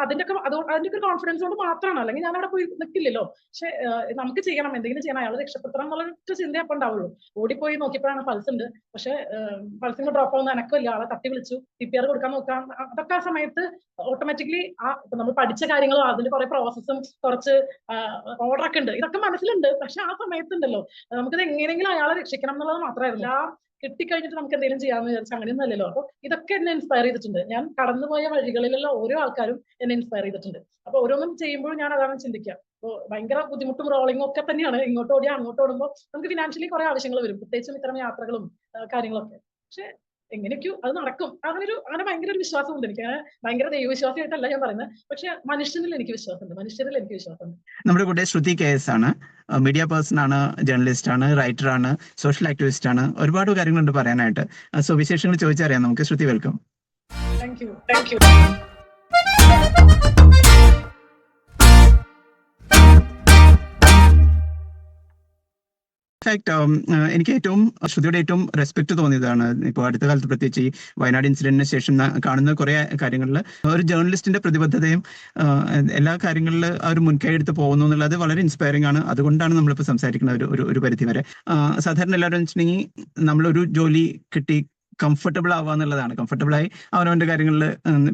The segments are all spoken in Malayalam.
അതിന്റെ ഒരു കോൺഫിഡൻസ് കൊണ്ട് മാത്രമാണ്, അല്ലെങ്കിൽ ഞാൻ അവിടെ പോയി നിൽക്കില്ലല്ലോ. പക്ഷെ നമുക്ക് ചെയ്യണം, എന്തെങ്കിലും ചെയ്യണം, അയാൾ രക്ഷപ്പെടുത്തണം എന്നുള്ള ഒറ്റ ചിന്ത അപ്പൊ ഉണ്ടാവുള്ളൂ. ഓടിപ്പോയി നോക്കിയപ്പോഴാണ് പൾസ് ഉണ്ട്, പക്ഷെ പൾസിന് ഡ്രോപ്പ് ആവുന്ന അനക്കമില്ല. ആളെ തട്ടി വിളിച്ചു, CPR കൊടുക്കാൻ നോക്കാം. അതൊക്കെ ആ സമയത്ത് ഓട്ടോമാറ്റിക്കലി നമ്മൾ പഠിച്ച കാര്യങ്ങളും അതിന്റെ കുറെ പ്രോസസ്സും കുറച്ച് ഓർഡർ ഒക്കെ ഉണ്ട്, ഇതൊക്കെ മനസ്സിലുണ്ട്. പക്ഷെ ആ സമയത്തുണ്ടല്ലോ നമുക്കത് എങ്ങനെയെങ്കിലും അയാളെ രക്ഷിക്കണം എന്നുള്ളത് മാത്രമായിരുന്നു. കിട്ടിക്കഴിഞ്ഞിട്ട് നമുക്ക് എന്തെങ്കിലും ചെയ്യാമെന്ന് വിചാരിച്ചാൽ അങ്ങനെയൊന്നും അല്ലല്ലോ. അപ്പൊ ഇതൊക്കെ എന്നെ ഇൻസ്പയർ ചെയ്തിട്ടുണ്ട്. ഞാൻ കടന്നുപോയ വഴികളിലുള്ള ഓരോ ആൾക്കാരും എന്നെ ഇൻസ്പയർ ചെയ്തിട്ടുണ്ട്. അപ്പൊ ഓരോന്നും ചെയ്യുമ്പോഴും ഞാൻ അതാണ് ചിന്തിക്കുക. അപ്പോൾ ഭയങ്കര ബുദ്ധിമുട്ടും റോളിങ്ങും ഒക്കെ തന്നെയാണ്. ഇങ്ങോട്ട് ഓടി അങ്ങോട്ട് ഓടുമ്പോൾ നമുക്ക് ഫിനാൻഷ്യലി കുറെ ആവശ്യങ്ങൾ വരും, പ്രത്യേകിച്ചും ഇത്തരം യാത്രകളും കാര്യങ്ങളൊക്കെ. പക്ഷെ എങ്ങനെയൊക്കെയോ അത് നടക്കും. അങ്ങനെ ഭയങ്കര ഒരു വിശ്വാസമുണ്ട് എനിക്ക്. അങ്ങനെ ഭയങ്കര ദൈവവിശ്വാസമായിട്ടല്ല ഞാൻ പറയുന്നത്, പക്ഷെ മനുഷ്യനിൽ എനിക്ക് വിശ്വാസമുണ്ട്, മനുഷ്യരിൽ എനിക്ക് വിശ്വാസമുണ്ട്. നമ്മുടെ കൂടെ ശ്രുതി KS ആണ്, മീഡിയ പേഴ്സൺ ആണ്, ജേർണലിസ്റ്റ് ആണ്, റൈറ്റർ ആണ്, സോഷ്യൽ ആക്ടിവിസ്റ്റ് ആണ്. ഒരുപാട് കാര്യങ്ങളുണ്ട് പറയാനായിട്ട്. സോ വിശേഷങ്ങൾ ചോദിച്ചറിയാം നമുക്ക്. ശ്രുതി, വെൽക്കം. Thank you. എനിക്ക് ശ്രുതിയുടെ ഏറ്റവും റെസ്പെക്ട് തോന്നിയതാണ് ഇപ്പോൾ അടുത്ത കാലത്ത്, പ്രത്യേകിച്ച് ഈ വയനാട് ഇൻസിഡന്റിന് ശേഷം കാണുന്ന കുറെ കാര്യങ്ങളിൽ ഒരു ജേർണലിസ്റ്റിന്റെ പ്രതിബദ്ധതയും എല്ലാ കാര്യങ്ങളിൽ ആ ഒരു മുൻകൈ എടുത്ത് പോകുന്നു എന്നുള്ളത് വളരെ ഇൻസ്പയറിംഗ് ആണ്. അതുകൊണ്ടാണ് നമ്മളിപ്പോൾ സംസാരിക്കുന്ന ഒരു പരിധി വരെ. സാധാരണ എല്ലാവരും വെച്ചിട്ടുണ്ടെങ്കിൽ നമ്മളൊരു ജോലി കിട്ടി കംഫർട്ടബിൾ ആവുക എന്നുള്ളതാണ്, കംഫർട്ടബിളായി അവനവന്റെ കാര്യങ്ങളിൽ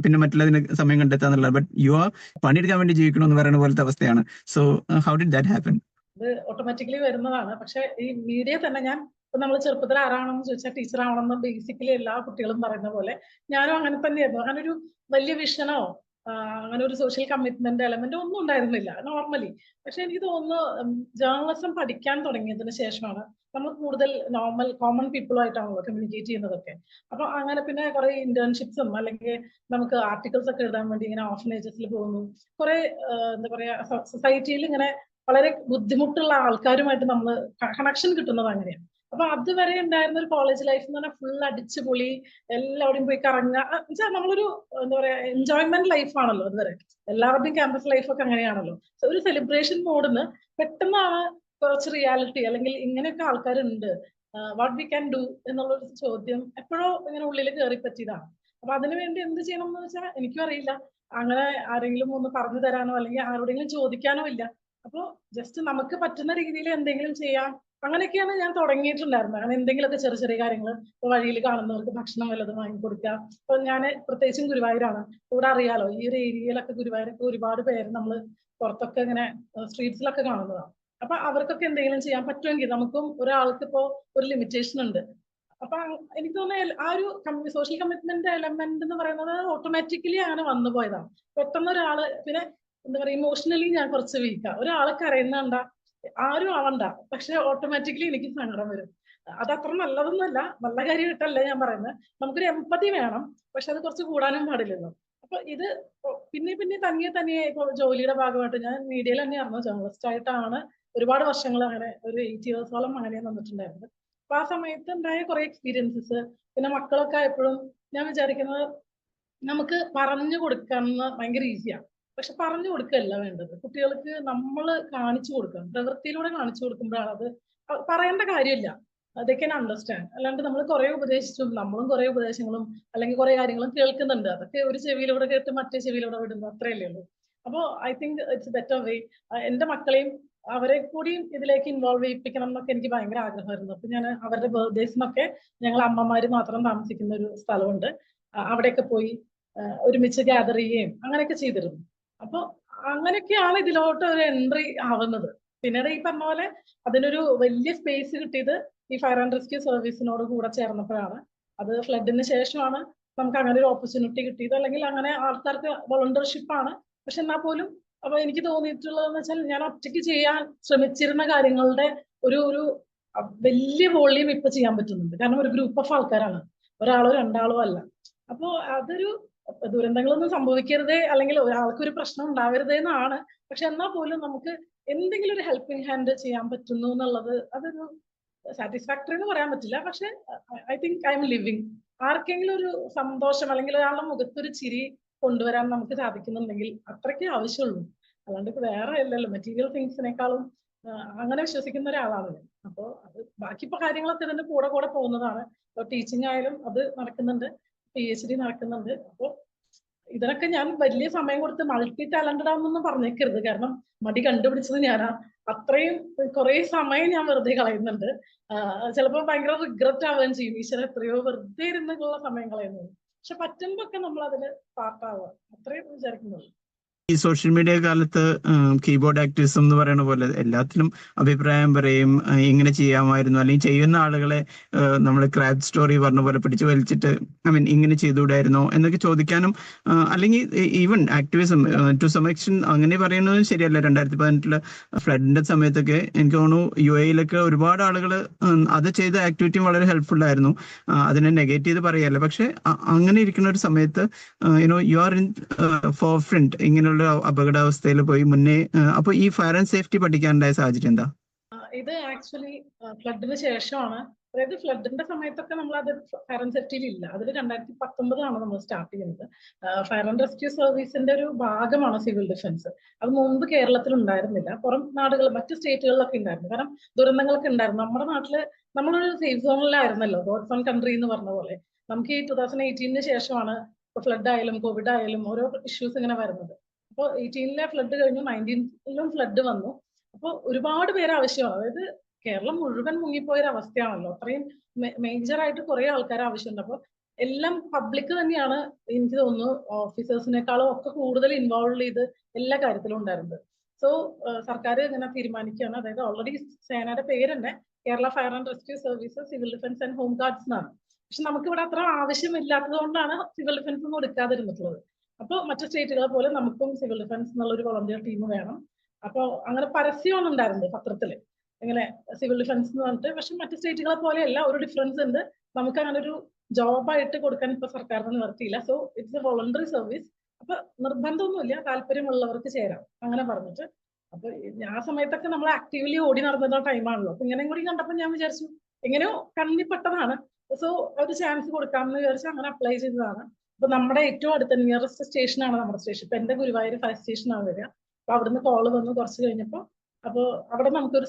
പിന്നെ മറ്റുള്ളതിന് സമയം കണ്ടെത്തുക എന്നുള്ളത്. ബട്ട് യു ആർ പണിയെടുക്കാൻ വേണ്ടി ജീവിക്കണമെന്ന് പറയുന്ന പോലത്തെ അവസ്ഥയാണ്. So how did that happen? ഇത് ഓട്ടോമാറ്റിക്കലി വരുന്നതാണ്. പക്ഷെ ഈ മീഡിയ തന്നെ, ഞാൻ ഇപ്പൊ നമ്മൾ ചെറുപ്പത്തിൽ ആരാണെന്ന് ചോദിച്ചാൽ ടീച്ചർ ആവണമെന്ന് ബേസിക്കലി എല്ലാ കുട്ടികളും പറയുന്ന പോലെ ഞാനും അങ്ങനെ തന്നെയായിരുന്നു. അങ്ങനെ ഒരു വലിയ വിഷനോ അങ്ങനെ ഒരു സോഷ്യൽ കമ്മിറ്റ്മെന്റ് എലമെന്റ് ഒന്നും ഉണ്ടായിരുന്നില്ല നോർമലി. പക്ഷെ എനിക്ക് തോന്നുന്നു ജേർണലിസം പഠിക്കാൻ തുടങ്ങിയതിന് ശേഷമാണ് നമ്മൾ കൂടുതൽ കോമൺ പീപ്പിളുമായിട്ടാണല്ലോ കമ്മ്യൂണിക്കേറ്റ് ചെയ്യുന്നതൊക്കെ. അപ്പൊ അങ്ങനെ പിന്നെ കുറെ ഇന്റേൺഷിപ്സും അല്ലെങ്കിൽ നമുക്ക് ആർട്ടിക്കിൾസ് ഒക്കെ എഴുതാൻ വേണ്ടി ഇങ്ങനെ ഓർഫനേജസിൽ പോകുന്നു. കുറെ എന്താ പറയാ സൊസൈറ്റിയിൽ ഇങ്ങനെ വളരെ ബുദ്ധിമുട്ടുള്ള ആൾക്കാരുമായിട്ട് നമ്മൾ കണക്ഷൻ കിട്ടുന്നത് അങ്ങനെയാണ്. അപ്പൊ അതുവരെ ഉണ്ടായിരുന്ന ഒരു കോളേജ് ലൈഫ് എന്ന് പറഞ്ഞാൽ ഫുൾ അടിച്ചുപൊളി, എല്ലാവരുടെയും പോയി കറങ്ങുക വെച്ചാൽ നമ്മളൊരു എന്താ പറയാ എൻജോയ്മെന്റ് ലൈഫാണല്ലോ അതുവരെ. എല്ലാവരുടെയും ക്യാമ്പസ് ലൈഫൊക്കെ അങ്ങനെയാണല്ലോ. ഒരു സെലിബ്രേഷൻ മോഡിന്ന് പെട്ടെന്നാണ് കുറച്ച് റിയാലിറ്റി, അല്ലെങ്കിൽ ഇങ്ങനെയൊക്കെ ആൾക്കാരുണ്ട്, വാട്ട് വി ക്യാൻ ഡു എന്നുള്ളൊരു ചോദ്യം എപ്പോഴോ ഇങ്ങനെ ഉള്ളിൽ കയറി പറ്റിയതാണ്. അപ്പൊ അതിനുവേണ്ടി എന്ത് ചെയ്യണം എന്ന് വെച്ചാൽ എനിക്കും അറിയില്ല. അങ്ങനെ ആരെങ്കിലും ഒന്ന് പറഞ്ഞു തരാനോ അല്ലെങ്കിൽ ആരോടെങ്കിലും ചോദിക്കാനോ ഇല്ല. അപ്പൊ ജസ്റ്റ് നമുക്ക് പറ്റുന്ന രീതിയിൽ എന്തെങ്കിലും ചെയ്യാം, അങ്ങനെയൊക്കെയാണ് ഞാൻ തുടങ്ങിയിട്ടുണ്ടായിരുന്നത്. അങ്ങനെ എന്തെങ്കിലുമൊക്കെ ചെറിയ ചെറിയ കാര്യങ്ങൾ, ഇപ്പൊ വഴിയിൽ കാണുന്നവർക്ക് ഭക്ഷണം വല്ലതും വാങ്ങിക്കൊടുക്കുക. ഇപ്പൊ ഞാൻ പ്രത്യേകിച്ചും ഗുരുവായൂരാണ്, ഇവിടെ അറിയാലോ ഈ ഒരു ഏരിയയിലൊക്കെ ഗുരുവായൂരൊക്കെ ഒരുപാട് പേര് നമ്മൾ പുറത്തൊക്കെ ഇങ്ങനെ സ്ട്രീറ്റ്സിലൊക്കെ കാണുന്നതാണ്. അപ്പൊ അവർക്കൊക്കെ എന്തെങ്കിലും ചെയ്യാൻ പറ്റുമെങ്കിൽ, നമുക്കും ഒരാൾക്ക് ഇപ്പോ ഒരു ലിമിറ്റേഷൻ ഉണ്ട്. അപ്പൊ എനിക്ക് തോന്നുന്നത് ആ ഒരു സോഷ്യൽ കമ്മിറ്റ്മെന്റ് എലമെന്റ് എന്ന് പറയുന്നത് ഓട്ടോമാറ്റിക്കലി അങ്ങനെ വന്നു പോയതാണ്. പെട്ടെന്ന് ഒരാള്, പിന്നെ എന്താ പറയാ ഇമോഷണലി ഞാൻ കുറച്ച് വീക്കാ. ഒരാളെ കരയുന്നുണ്ട, ആരും ആവണ്ട, പക്ഷെ ഓട്ടോമാറ്റിക്കലി എനിക്ക് സങ്കടം വരും. അത് അത്ര നല്ലതൊന്നുമല്ല, നല്ല കാര്യമായിട്ടല്ല ഞാൻ പറയുന്നത്. നമുക്കൊരു എമ്പതി വേണം, പക്ഷെ അത് കുറച്ച് കൂടാനും പാടില്ലല്ലോ. അപ്പൊ ഇത് പിന്നെ പിന്നെ തനിയെ ഇപ്പൊ ജോലിയുടെ ഭാഗമായിട്ട് ഞാൻ മീഡിയയിൽ തന്നെയായിരുന്നു, ജേർണലിസ്റ്റ് ആയിട്ടാണ് ഒരുപാട് വർഷങ്ങൾ, അങ്ങനെ ഒരു 8 ഇയേഴ്സോളം അങ്ങനെ വന്നിട്ടുണ്ടായിരുന്നത്. അപ്പൊ ആ സമയത്ത് ഉണ്ടായ കുറെ എക്സ്പീരിയൻസസ്, പിന്നെ മക്കളൊക്കെ എപ്പോഴും ഞാൻ വിചാരിക്കുന്നത് നമുക്ക് പറഞ്ഞു കൊടുക്കാമെന്ന് ഭയങ്കര ഈസിയാണ്. പക്ഷെ പറഞ്ഞു കൊടുക്കുകയല്ല വേണ്ടത്, കുട്ടികൾക്ക് നമ്മൾ കാണിച്ചു കൊടുക്കണം, പ്രവൃത്തിയിലൂടെ കാണിച്ചു കൊടുക്കുമ്പോഴാണ് അത് പറയേണ്ട കാര്യമില്ല, ദേ ക്യാൻ അണ്ടർസ്റ്റാൻഡ്. അല്ലാണ്ട് നമ്മൾ കുറെ ഉപദേശിച്ചും, നമ്മളും കുറെ ഉപദേശങ്ങളും അല്ലെങ്കിൽ കുറെ കാര്യങ്ങളും കേൾക്കുന്നുണ്ട്, അതൊക്കെ ഒരു ചെവിയിലൂടെ കേട്ട് മറ്റേ ചെവിയിലൂടെ വിടുന്നു, അത്രയല്ലേ ഉള്ളൂ. അപ്പോൾ ഐ തിങ്ക് ഇറ്റ്സ് ബെറ്റർ വേ. എന്റെ മക്കളെയും അവരെ കൂടി ഇതിലേക്ക് ഇൻവോൾവ് ചെയ്യിപ്പിക്കണം എന്നൊക്കെ എനിക്ക് ഭയങ്കര ആഗ്രഹമായിരുന്നു. അപ്പൊ ഞാൻ അവരുടെ ബർത്ത്ഡേസിനൊക്കെ ഞങ്ങൾ അമ്മമാര് മാത്രം താമസിക്കുന്ന ഒരു സ്ഥലമുണ്ട്, അവിടെയൊക്കെ പോയി ഒരുമിച്ച് ഗ്യാദർ ചെയ്യുകയും അങ്ങനെയൊക്കെ ചെയ്തിരുന്നു. അപ്പൊ അങ്ങനെയൊക്കെയാണ് ഇതിലോട്ട് ഒരു എൻട്രി ആവുന്നത്. പിന്നീട് ഈ പറഞ്ഞ പോലെ അതിനൊരു വലിയ സ്പേസ് കിട്ടിയത് ഈ ഫയർ ആൻഡ് റെസ്ക്യൂ സർവീസിനോട് കൂടെ ചേർന്നപ്പോഴാണ്. അത് ഫ്ലഡിന് ശേഷമാണ് നമുക്ക് അങ്ങനെ ഒരു ഓപ്പർച്യൂണിറ്റി കിട്ടിയത്, അല്ലെങ്കിൽ അങ്ങനെ ആൾക്കാർക്ക് വോളണ്ടിയർഷിപ്പ് ആണ്. പക്ഷെ എന്നാൽ പോലും അപ്പൊ എനിക്ക് തോന്നിയിട്ടുള്ളതെന്ന് വെച്ചാൽ ഞാൻ ഒറ്റയ്ക്ക് ചെയ്യാൻ ശ്രമിച്ചിരുന്ന കാര്യങ്ങളുടെ ഒരു ഒരു വലിയ വോളിയം ഇപ്പൊ ചെയ്യാൻ പറ്റുന്നുണ്ട്. കാരണം ഒരു ഗ്രൂപ്പ് ഓഫ് ആൾക്കാരാണ്, ഒരാളോ രണ്ടാളോ അല്ല. അപ്പോ അതൊരു ദുരന്തങ്ങളൊന്നും സംഭവിക്കരുതേ, അല്ലെങ്കിൽ ഒരാൾക്കൊരു പ്രശ്നം ഉണ്ടാവരുതേ എന്നാണ്. പക്ഷെ എന്നാൽ പോലും നമുക്ക് എന്തെങ്കിലും ഒരു ഹെൽപ്പിംഗ് ഹാൻഡ് ചെയ്യാൻ പറ്റുന്നു എന്നുള്ളത് അതൊരു സാറ്റിസ്ഫാക്ടറി എന്ന് പറയാൻ പറ്റില്ല. പക്ഷെ I think I M living. ആർക്കെങ്കിലും ഒരു സന്തോഷം അല്ലെങ്കിൽ ഒരാളുടെ മുഖത്തൊരു ചിരി കൊണ്ടുവരാൻ നമുക്ക് സാധിക്കുന്നുണ്ടെങ്കിൽ അത്രയ്ക്ക് ആവശ്യമുള്ളൂ. അല്ലാണ്ട് വേറെ അല്ലല്ലോ, മെറ്റീരിയൽ തിങ്സിനേക്കാളും അങ്ങനെ വിശ്വസിക്കുന്ന ഒരാളാണ് ഞാൻ. അപ്പോൾ അത് ബാക്കി ഇപ്പൊ കാര്യങ്ങളൊക്കെ ഇതിന്റെ കൂടെ കൂടെ പോകുന്നതാണ്. ടീച്ചിങ് ആയാലും അത് നടക്കുന്നുണ്ട്, PhD നടക്കുന്നുണ്ട്. അപ്പോൾ ഇതിനൊക്കെ ഞാൻ വലിയ സമയം കൊടുത്ത് മൾട്ടി ടാലന്റഡ് ആണെന്നൊന്നും പറഞ്ഞേക്കരുത്. കാരണം മടി കണ്ടുപിടിച്ചത് ഞാനാ. അത്രയും കുറെ സമയം ഞാൻ വെറുതെ കളയുന്നുണ്ട്. ചിലപ്പോൾ ഭയങ്കര റിഗ്രറ്റ് ആവുകയും ചെയ്യും. ഈശ്വരൻ എത്രയോ വെറുതെ ഇരുന്നുള്ള സമയം കളയുന്നത്. പക്ഷെ പറ്റുമ്പോ ഒക്കെ നമ്മൾ അതിന് പാർട്ടാവുക, അത്രയും വിചാരിക്കുന്നുള്ളൂ. ഈ സോഷ്യൽ മീഡിയ കാലത്ത് കീബോർഡ് ആക്ടിവിസം എന്ന് പറയുന്ന പോലെ എല്ലാത്തിലും അഭിപ്രായം പറയും, ഇങ്ങനെ ചെയ്യാമായിരുന്നു, അല്ലെങ്കിൽ ചെയ്യുന്ന ആളുകളെ നമ്മൾ ക്രാബ് സ്റ്റോറി പറഞ്ഞ പോലെ പിടിച്ചു വലിച്ചിട്ട് ഇങ്ങനെ ചെയ്തുകൂടായിരുന്നോ എന്നൊക്കെ ചോദിക്കാനും, അല്ലെങ്കിൽ even activism to some extent അങ്ങനെ പറയുന്നതും ശരിയല്ല. 2018 ഫ്ലഡിന്റെ സമയത്തൊക്കെ എനിക്ക് തോന്നുന്നു UAE-ലൊക്കെ ഒരുപാട് ആളുകൾ അത് ചെയ്ത ആക്ടിവിറ്റി വളരെ ഹെൽപ്ഫുൾ ആയിരുന്നു. അതിനെ നെഗറ്റീവ് ചെയ്ത് പറയല്ല. പക്ഷെ അങ്ങനെ ഇരിക്കുന്ന ഒരു സമയത്ത് you are in forefront ഇങ്ങനെയുള്ള അപകടാവസ്ഥയിൽ പോയി മുന്നേ. അപ്പൊ ഈ ഫയർ ആൻഡ് സേഫ്റ്റി പഠിക്കാനുണ്ടായ സാഹചര്യം എന്താ? ഇത് ആക്ച്വലി ഫ്ലഡിന് ശേഷമാണ്. അതായത് ഫ്ലഡിന്റെ സമയത്തൊക്കെ നമ്മൾ അത് ഫയർ ആൻഡ് സേഫ്റ്റിയിൽ ഇല്ല. അതിൽ 2019 നമ്മൾ സ്റ്റാർട്ട് ചെയ്യുന്നത്. ഫയർ ആൻഡ് റെസ്ക്യൂ സർവീസിന്റെ ഒരു ഭാഗമാണ് സിവിൽ ഡിഫൻസ്. അത് മുമ്പ് കേരളത്തിൽ ഉണ്ടായിരുന്നില്ല. പുറം നാടുകൾ, മറ്റു സ്റ്റേറ്റുകളിലൊക്കെ ഉണ്ടായിരുന്നു. കാരണം ദുരന്തങ്ങളൊക്കെ ഉണ്ടായിരുന്നു. നമ്മുടെ നാട്ടില് നമ്മളൊരു സേഫ് സോണിലായിരുന്നല്ലോ, ഗോഡ്സ് ഓൺ കൺട്രി എന്ന് പറഞ്ഞ പോലെ. നമുക്ക് ഈ 2018 ശേഷമാണ് ഫ്ലഡ് ആയാലും കോവിഡ് ആയാലും ഓരോ ഇഷ്യൂസ് ഇങ്ങനെ വരുന്നത്. അപ്പോൾ 18 ഫ്ലഡ് കഴിഞ്ഞു, 19 ഫ്ലഡ് വന്നു. അപ്പോൾ ഒരുപാട് പേര് ആവശ്യമാണ്. അതായത് കേരളം മുഴുവൻ മുങ്ങിപ്പോയൊരു അവസ്ഥയാണല്ലോ. അത്രയും മേജർ ആയിട്ട് കുറെ ആൾക്കാർ ആവശ്യമുണ്ട്. അപ്പോൾ എല്ലാം പബ്ലിക് തന്നെയാണ് എനിക്ക് തോന്നുന്നു ഓഫീസേഴ്സിനേക്കാളും ഒക്കെ കൂടുതൽ ഇൻവോൾവ് ചെയ്ത് എല്ലാ കാര്യത്തിലും ഉണ്ടായിരുന്നത്. സോ സർക്കാർ ഇങ്ങനെ തീരുമാനിക്കുകയാണ്. അതായത് ഓൾറെഡി സേനയുടെ പേര് തന്നെ Kerala fire and rescue services, civil defence and home guards എന്നാണ്. പക്ഷെ നമുക്ക് ഇവിടെ അത്ര ആവശ്യമില്ലാത്തത് കൊണ്ടാണ് സിവിൽ ഡിഫൻസ് ഒന്നും എടുക്കാതിരുന്നിട്ടുള്ളത്. അപ്പോൾ മറ്റു സ്റ്റേറ്റുകളെ പോലെ നമുക്കും സിവിൽ ഡിഫൻസ് എന്നുള്ള ഒരു വോളണ്ടിയർ ടീം വേണം. അപ്പോൾ അങ്ങനെ പരസ്യമാണ് ഉണ്ടായിരുന്നത് പത്രത്തില്, ഇങ്ങനെ സിവിൽ ഡിഫൻസ് എന്ന് പറഞ്ഞിട്ട്. പക്ഷെ മറ്റു സ്റ്റേറ്റുകളെ പോലെയല്ല, ഒരു ഡിഫറൻസ് ഉണ്ട്. നമുക്ക് അങ്ങനെ ഒരു ജോബായിട്ട് കൊടുക്കാൻ ഇപ്പൊ സർക്കാരിന് നിവർത്തിയില്ല. So it's A voluntary service. അപ്പൊ നിർബന്ധമൊന്നുമില്ല, താല്പര്യമുള്ളവർക്ക് ചേരാം അങ്ങനെ പറഞ്ഞിട്ട്. അപ്പൊ ആ സമയത്തൊക്കെ നമ്മൾ ആക്റ്റീവ്ലി ഓടി നടന്നിരുന്ന ടൈമാണല്ലോ. അപ്പൊ ഇങ്ങനെയും കൂടി കണ്ടപ്പോൾ ഞാൻ വിചാരിച്ചു എങ്ങനെയോ കണ്ണിപ്പെട്ടതാണ്. സോ ഒരു ചാൻസ് കൊടുക്കാമെന്ന് വിചാരിച്ച് അങ്ങനെ അപ്ലൈ ചെയ്തതാണ്. അപ്പൊ നമ്മുടെ ഏറ്റവും അടുത്ത നിയറസ്റ്റ് സ്റ്റേഷനാണ് നമ്മുടെ സ്റ്റേഷൻ. ഇപ്പൊ എന്റെ ഗുരുവായൂർ ഫയർ സ്റ്റേഷനാണ് വരിക. അപ്പൊ അവിടുന്ന് കോള് വന്നു കുറച്ച് കഴിഞ്ഞപ്പോൾ. അപ്പോൾ അവിടെ നമുക്കൊരു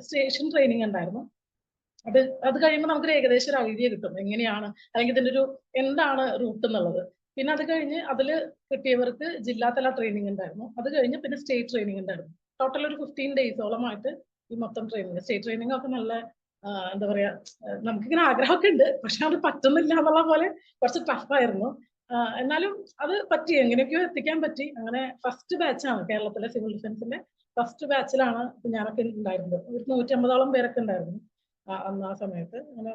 സ്റ്റേഷൻ ട്രെയിനിങ് ഉണ്ടായിരുന്നു. അത് കഴിയുമ്പോൾ നമുക്കൊരു ഏകദേശം ഒരു ഐഡിയ കിട്ടും എങ്ങനെയാണ്, അല്ലെങ്കിൽ ഇതിന്റെ ഒരു എന്താണ് റൂട്ട് എന്നുള്ളത്. പിന്നെ അത് കഴിഞ്ഞ് അതിൽ കിട്ടിയവർക്ക് ജില്ലാതല ട്രെയിനിങ് ഉണ്ടായിരുന്നു. അത് കഴിഞ്ഞ് പിന്നെ സ്റ്റേറ്റ് ട്രെയിനിങ് ഉണ്ടായിരുന്നു. ടോട്ടൽ ഒരു 15 ഡേയ്സോളമായിട്ട് ഈ മൊത്തം ട്രെയിനിങ്, സ്റ്റേറ്റ് ട്രെയിനിങ് ഒക്കെ നല്ല എന്താ പറയാ, നമുക്കിങ്ങനെ ആഗ്രഹമൊക്കെ ഉണ്ട്, പക്ഷെ അത് പറ്റുന്നില്ല എന്നുള്ള പോലെ കുറച്ച് ടഫായിരുന്നു. എന്നാലും അത് പറ്റി, എങ്ങനെയൊക്കെയോ എത്തിക്കാൻ പറ്റി. അങ്ങനെ ഫസ്റ്റ് ബാച്ചാണ് കേരളത്തിലെ സിവിൽ ഡിഫൻസിന്റെ ഫസ്റ്റ് ബാച്ചിലാണ് ഞാനൊക്കെ ഉണ്ടായിരുന്നത്. ഒരു 150ഓളം പേരൊക്കെ ഉണ്ടായിരുന്നു അന്ന് ആ സമയത്ത്. അങ്ങനെ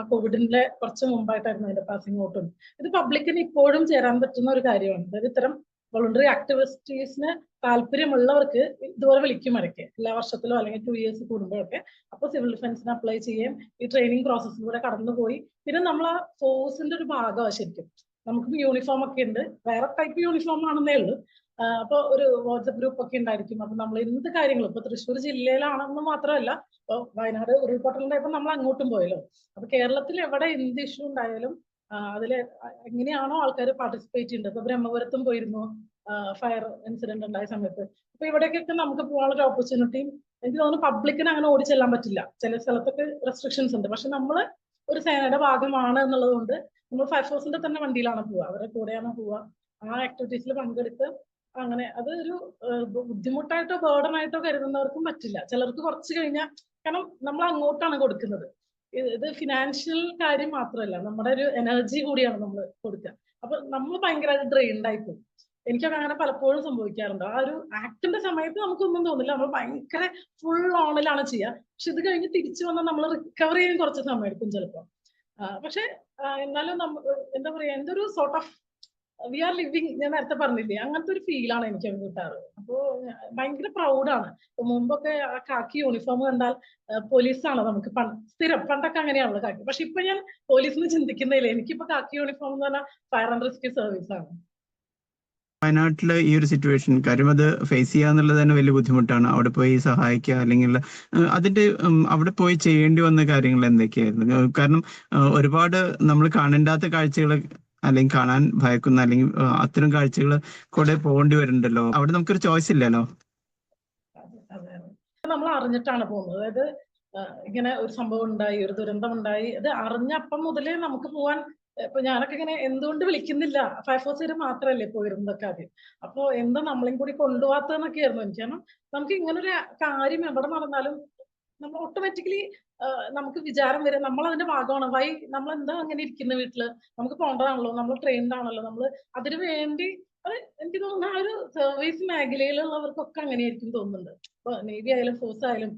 കോവിഡിന്റെ കുറച്ച് മുമ്പായിട്ടായിരുന്നു അതിന്റെ പാസിംഗ് ഔട്ടും. ഇത് പബ്ലിക്കിന് ഇപ്പോഴും ചേരാൻ പറ്റുന്ന ഒരു കാര്യമാണ്. അതായത് ഇത്തരം വോളണ്ടറി ആക്ടിവിറ്റീസിന് താല്പര്യമുള്ളവർക്ക് ഇതുപോലെ വിളിക്കും ഇടയ്ക്ക്, എല്ലാ വർഷത്തിലോ അല്ലെങ്കിൽ 2 ഇയേഴ്സ് കൂടുമ്പോഴൊക്കെ. അപ്പോൾ സിവിൽ ഡിഫൻസിന് അപ്ലൈ ചെയ്യും, ഈ ട്രെയിനിങ് പ്രോസസ്സിലൂടെ കടന്നുപോയി. പിന്നെ നമ്മൾ ആ ഫോഴ്സിന്റെ ഒരു ഭാഗമാണ് ശരിക്കും. നമുക്ക് യൂണിഫോം ഒക്കെ ഉണ്ട്, വേറെ ടൈപ്പ് യൂണിഫോം ആണെന്നേ ഉള്ളൂ. അപ്പൊ ഒരു വാട്സപ്പ് ഗ്രൂപ്പ് ഒക്കെ ഉണ്ടായിരിക്കും. അപ്പൊ നമ്മൾ എന്ത് കാര്യങ്ങളും, ഇപ്പൊ തൃശ്ശൂർ ജില്ലയിലാണെന്ന് മാത്രമല്ല, ഇപ്പൊ വയനാട് ഉരുൾപൊട്ടലുണ്ടായപ്പോൾ നമ്മൾ അങ്ങോട്ടും പോയല്ലോ. അപ്പൊ കേരളത്തിൽ എവിടെ എന്ത് ഇഷ്യൂ ഉണ്ടായാലും അതില് എങ്ങനെയാണോ ആൾക്കാർ പാർട്ടിസിപ്പേറ്റ് ചെയ്യുന്നത്. ഇപ്പൊ ബ്രഹ്മപുരത്തും പോയിരുന്നു ഫയർ ഇൻസിഡന്റ് ഉണ്ടായ സമയത്ത്. അപ്പൊ ഇവിടേക്കൊക്കെ നമുക്ക് പോകാനുള്ള ഒരു ഓപ്പർച്യൂണിറ്റിയും. എനിക്ക് തോന്നുന്നു പബ്ലിക്കിന് അങ്ങനെ ഓടിച്ചെല്ലാൻ പറ്റില്ല, ചില സ്ഥലത്തൊക്കെ റെസ്ട്രിക്ഷൻസ് ഉണ്ട്. പക്ഷെ നമ്മൾ ഒരു സേനയുടെ ഭാഗമാണ് എന്നുള്ളത് കൊണ്ട് നമ്മൾ ഫയർഫോഴ്സിന്റെ തന്നെ വണ്ടിയിലാണ് പോവുക, അവരുടെ കൂടെയാണ് പോവുക. ആ ആക്ടിവിറ്റീസിൽ പങ്കെടുത്ത് അങ്ങനെ അത് ഒരു ബുദ്ധിമുട്ടായിട്ടോ ബേർഡനായിട്ടോ കരുതുന്നവർക്കും പറ്റില്ല. ചിലർക്ക് കുറച്ച് കഴിഞ്ഞാൽ, കാരണം നമ്മൾ അങ്ങോട്ടാണ് കൊടുക്കുന്നത്. ഇത് ഫിനാൻഷ്യൽ കാര്യം മാത്രമല്ല, നമ്മുടെ ഒരു എനർജി കൂടിയാണ് നമ്മൾ കൊടുക്കുക. അപ്പൊ നമ്മൾ ഭയങ്കരമായിട്ട് ഡ്രെയിൻഡ് ആയി പോകും. എനിക്കൊക്കെ അങ്ങനെ പലപ്പോഴും സംഭവിക്കാറുണ്ട്. ആ ഒരു ആക്ടിന്റെ സമയത്ത് നമുക്കൊന്നും തോന്നില്ല, നമ്മൾ ഭയങ്കര ഫുൾ ഓണിലാണ് ചെയ്യുക. പക്ഷെ ഇത് കഴിഞ്ഞ് തിരിച്ചു വന്നാൽ നമ്മൾ റിക്കവർ ചെയ്യാൻ കുറച്ച് സമയം എടുക്കും ചിലപ്പോൾ. പക്ഷെ എന്നാലും എന്താ പറയാ, എന്തൊരു sort of we are living, ഞാൻ നേരത്തെ പറഞ്ഞില്ലേ, അങ്ങനത്തെ ഒരു ഫീലാണ് എനിക്ക് കിട്ടാറ്. അപ്പോ ഭയങ്കര പ്രൗഡാണ്. മുമ്പൊക്കെ ആ കാക്കി യൂണിഫോം കണ്ടാൽ പോലീസാണ് നമുക്ക് സ്ഥിരം, പണ്ടൊക്കെ അങ്ങനെയാണല്ലോ കാക്കി. പക്ഷെ ഇപ്പൊ ഞാൻ പോലീസിന് ചിന്തിക്കുന്നില്ല. എനിക്കിപ്പോ കാക്കി യൂണിഫോം എന്ന് പറഞ്ഞാൽ ഫയർ ആൻഡ് റെസ്ക്യൂ സർവീസ് ആണ്. വയനാട്ടില് ഈ ഒരു സിറ്റുവേഷൻ, കാര്യം അത് ഫേസ് ചെയ്യുക എന്നുള്ളത് തന്നെ വലിയ ബുദ്ധിമുട്ടാണ്. അവിടെ പോയി സഹായിക്കുക, അല്ലെങ്കിൽ അതിന്റെ അവിടെ പോയി ചെയ്യേണ്ടി വന്ന കാര്യങ്ങൾ എന്തൊക്കെയായിരുന്നു? കാരണം ഒരുപാട് നമ്മൾ കാണേണ്ടാത്ത കാഴ്ചകൾ, അല്ലെങ്കിൽ കാണാൻ ഭയക്കുന്ന, അല്ലെങ്കിൽ അത്തരം കാഴ്ചകൾ കൂടെ പോകേണ്ടി വരുന്നുണ്ടല്ലോ. അവിടെ നമുക്കൊരു ചോയ്സ് ഇല്ലല്ലോ. നമ്മൾ അറിഞ്ഞിട്ടാണ് പോകുന്നത്. അതായത് ഇങ്ങനെ ഒരു സംഭവം ഉണ്ടായി, ഒരു ദുരന്തം ഉണ്ടായി, അത് അറിഞ്ഞപ്പം മുതലേ നമുക്ക് പോവാൻ ഇപ്പൊ ഞാനൊക്കെ ഇങ്ങനെ എന്തുകൊണ്ട് വിളിക്കുന്നില്ല, 540 മാത്രല്ലേ പോയിരുന്നതൊക്കെ ആദ്യം. അപ്പൊ എന്താ നമ്മളെയും കൂടി കൊണ്ടുപോകാത്തതെന്നൊക്കെ ആയിരുന്നു എനിക്ക്. കാരണം നമുക്ക് ഇങ്ങനൊരു കാര്യം എവിടെ നടന്നാലും നമ്മൾ ഓട്ടോമാറ്റിക്കലി നമുക്ക് വിചാരം വരും നമ്മൾ അതിന്റെ ഭാഗമാണ്. നമ്മൾ എന്താ അങ്ങനെ ഇരിക്കുന്ന വീട്ടില്, നമുക്ക് പോകേണ്ടതാണല്ലോ, നമ്മൾ ട്രെയിൻഡ് ആണല്ലോ, നമ്മൾ അതിനു വേണ്ടി. അത് എനിക്ക് തോന്നുന്നു ആ ഒരു സർവീസ് മേഖലയിലുള്ളവർക്കൊക്കെ അങ്ങനെയായിരിക്കും തോന്നുന്നുണ്ട്. ഇപ്പൊ നേവി ആയാലും ഫോഴ്സ് ആയാലും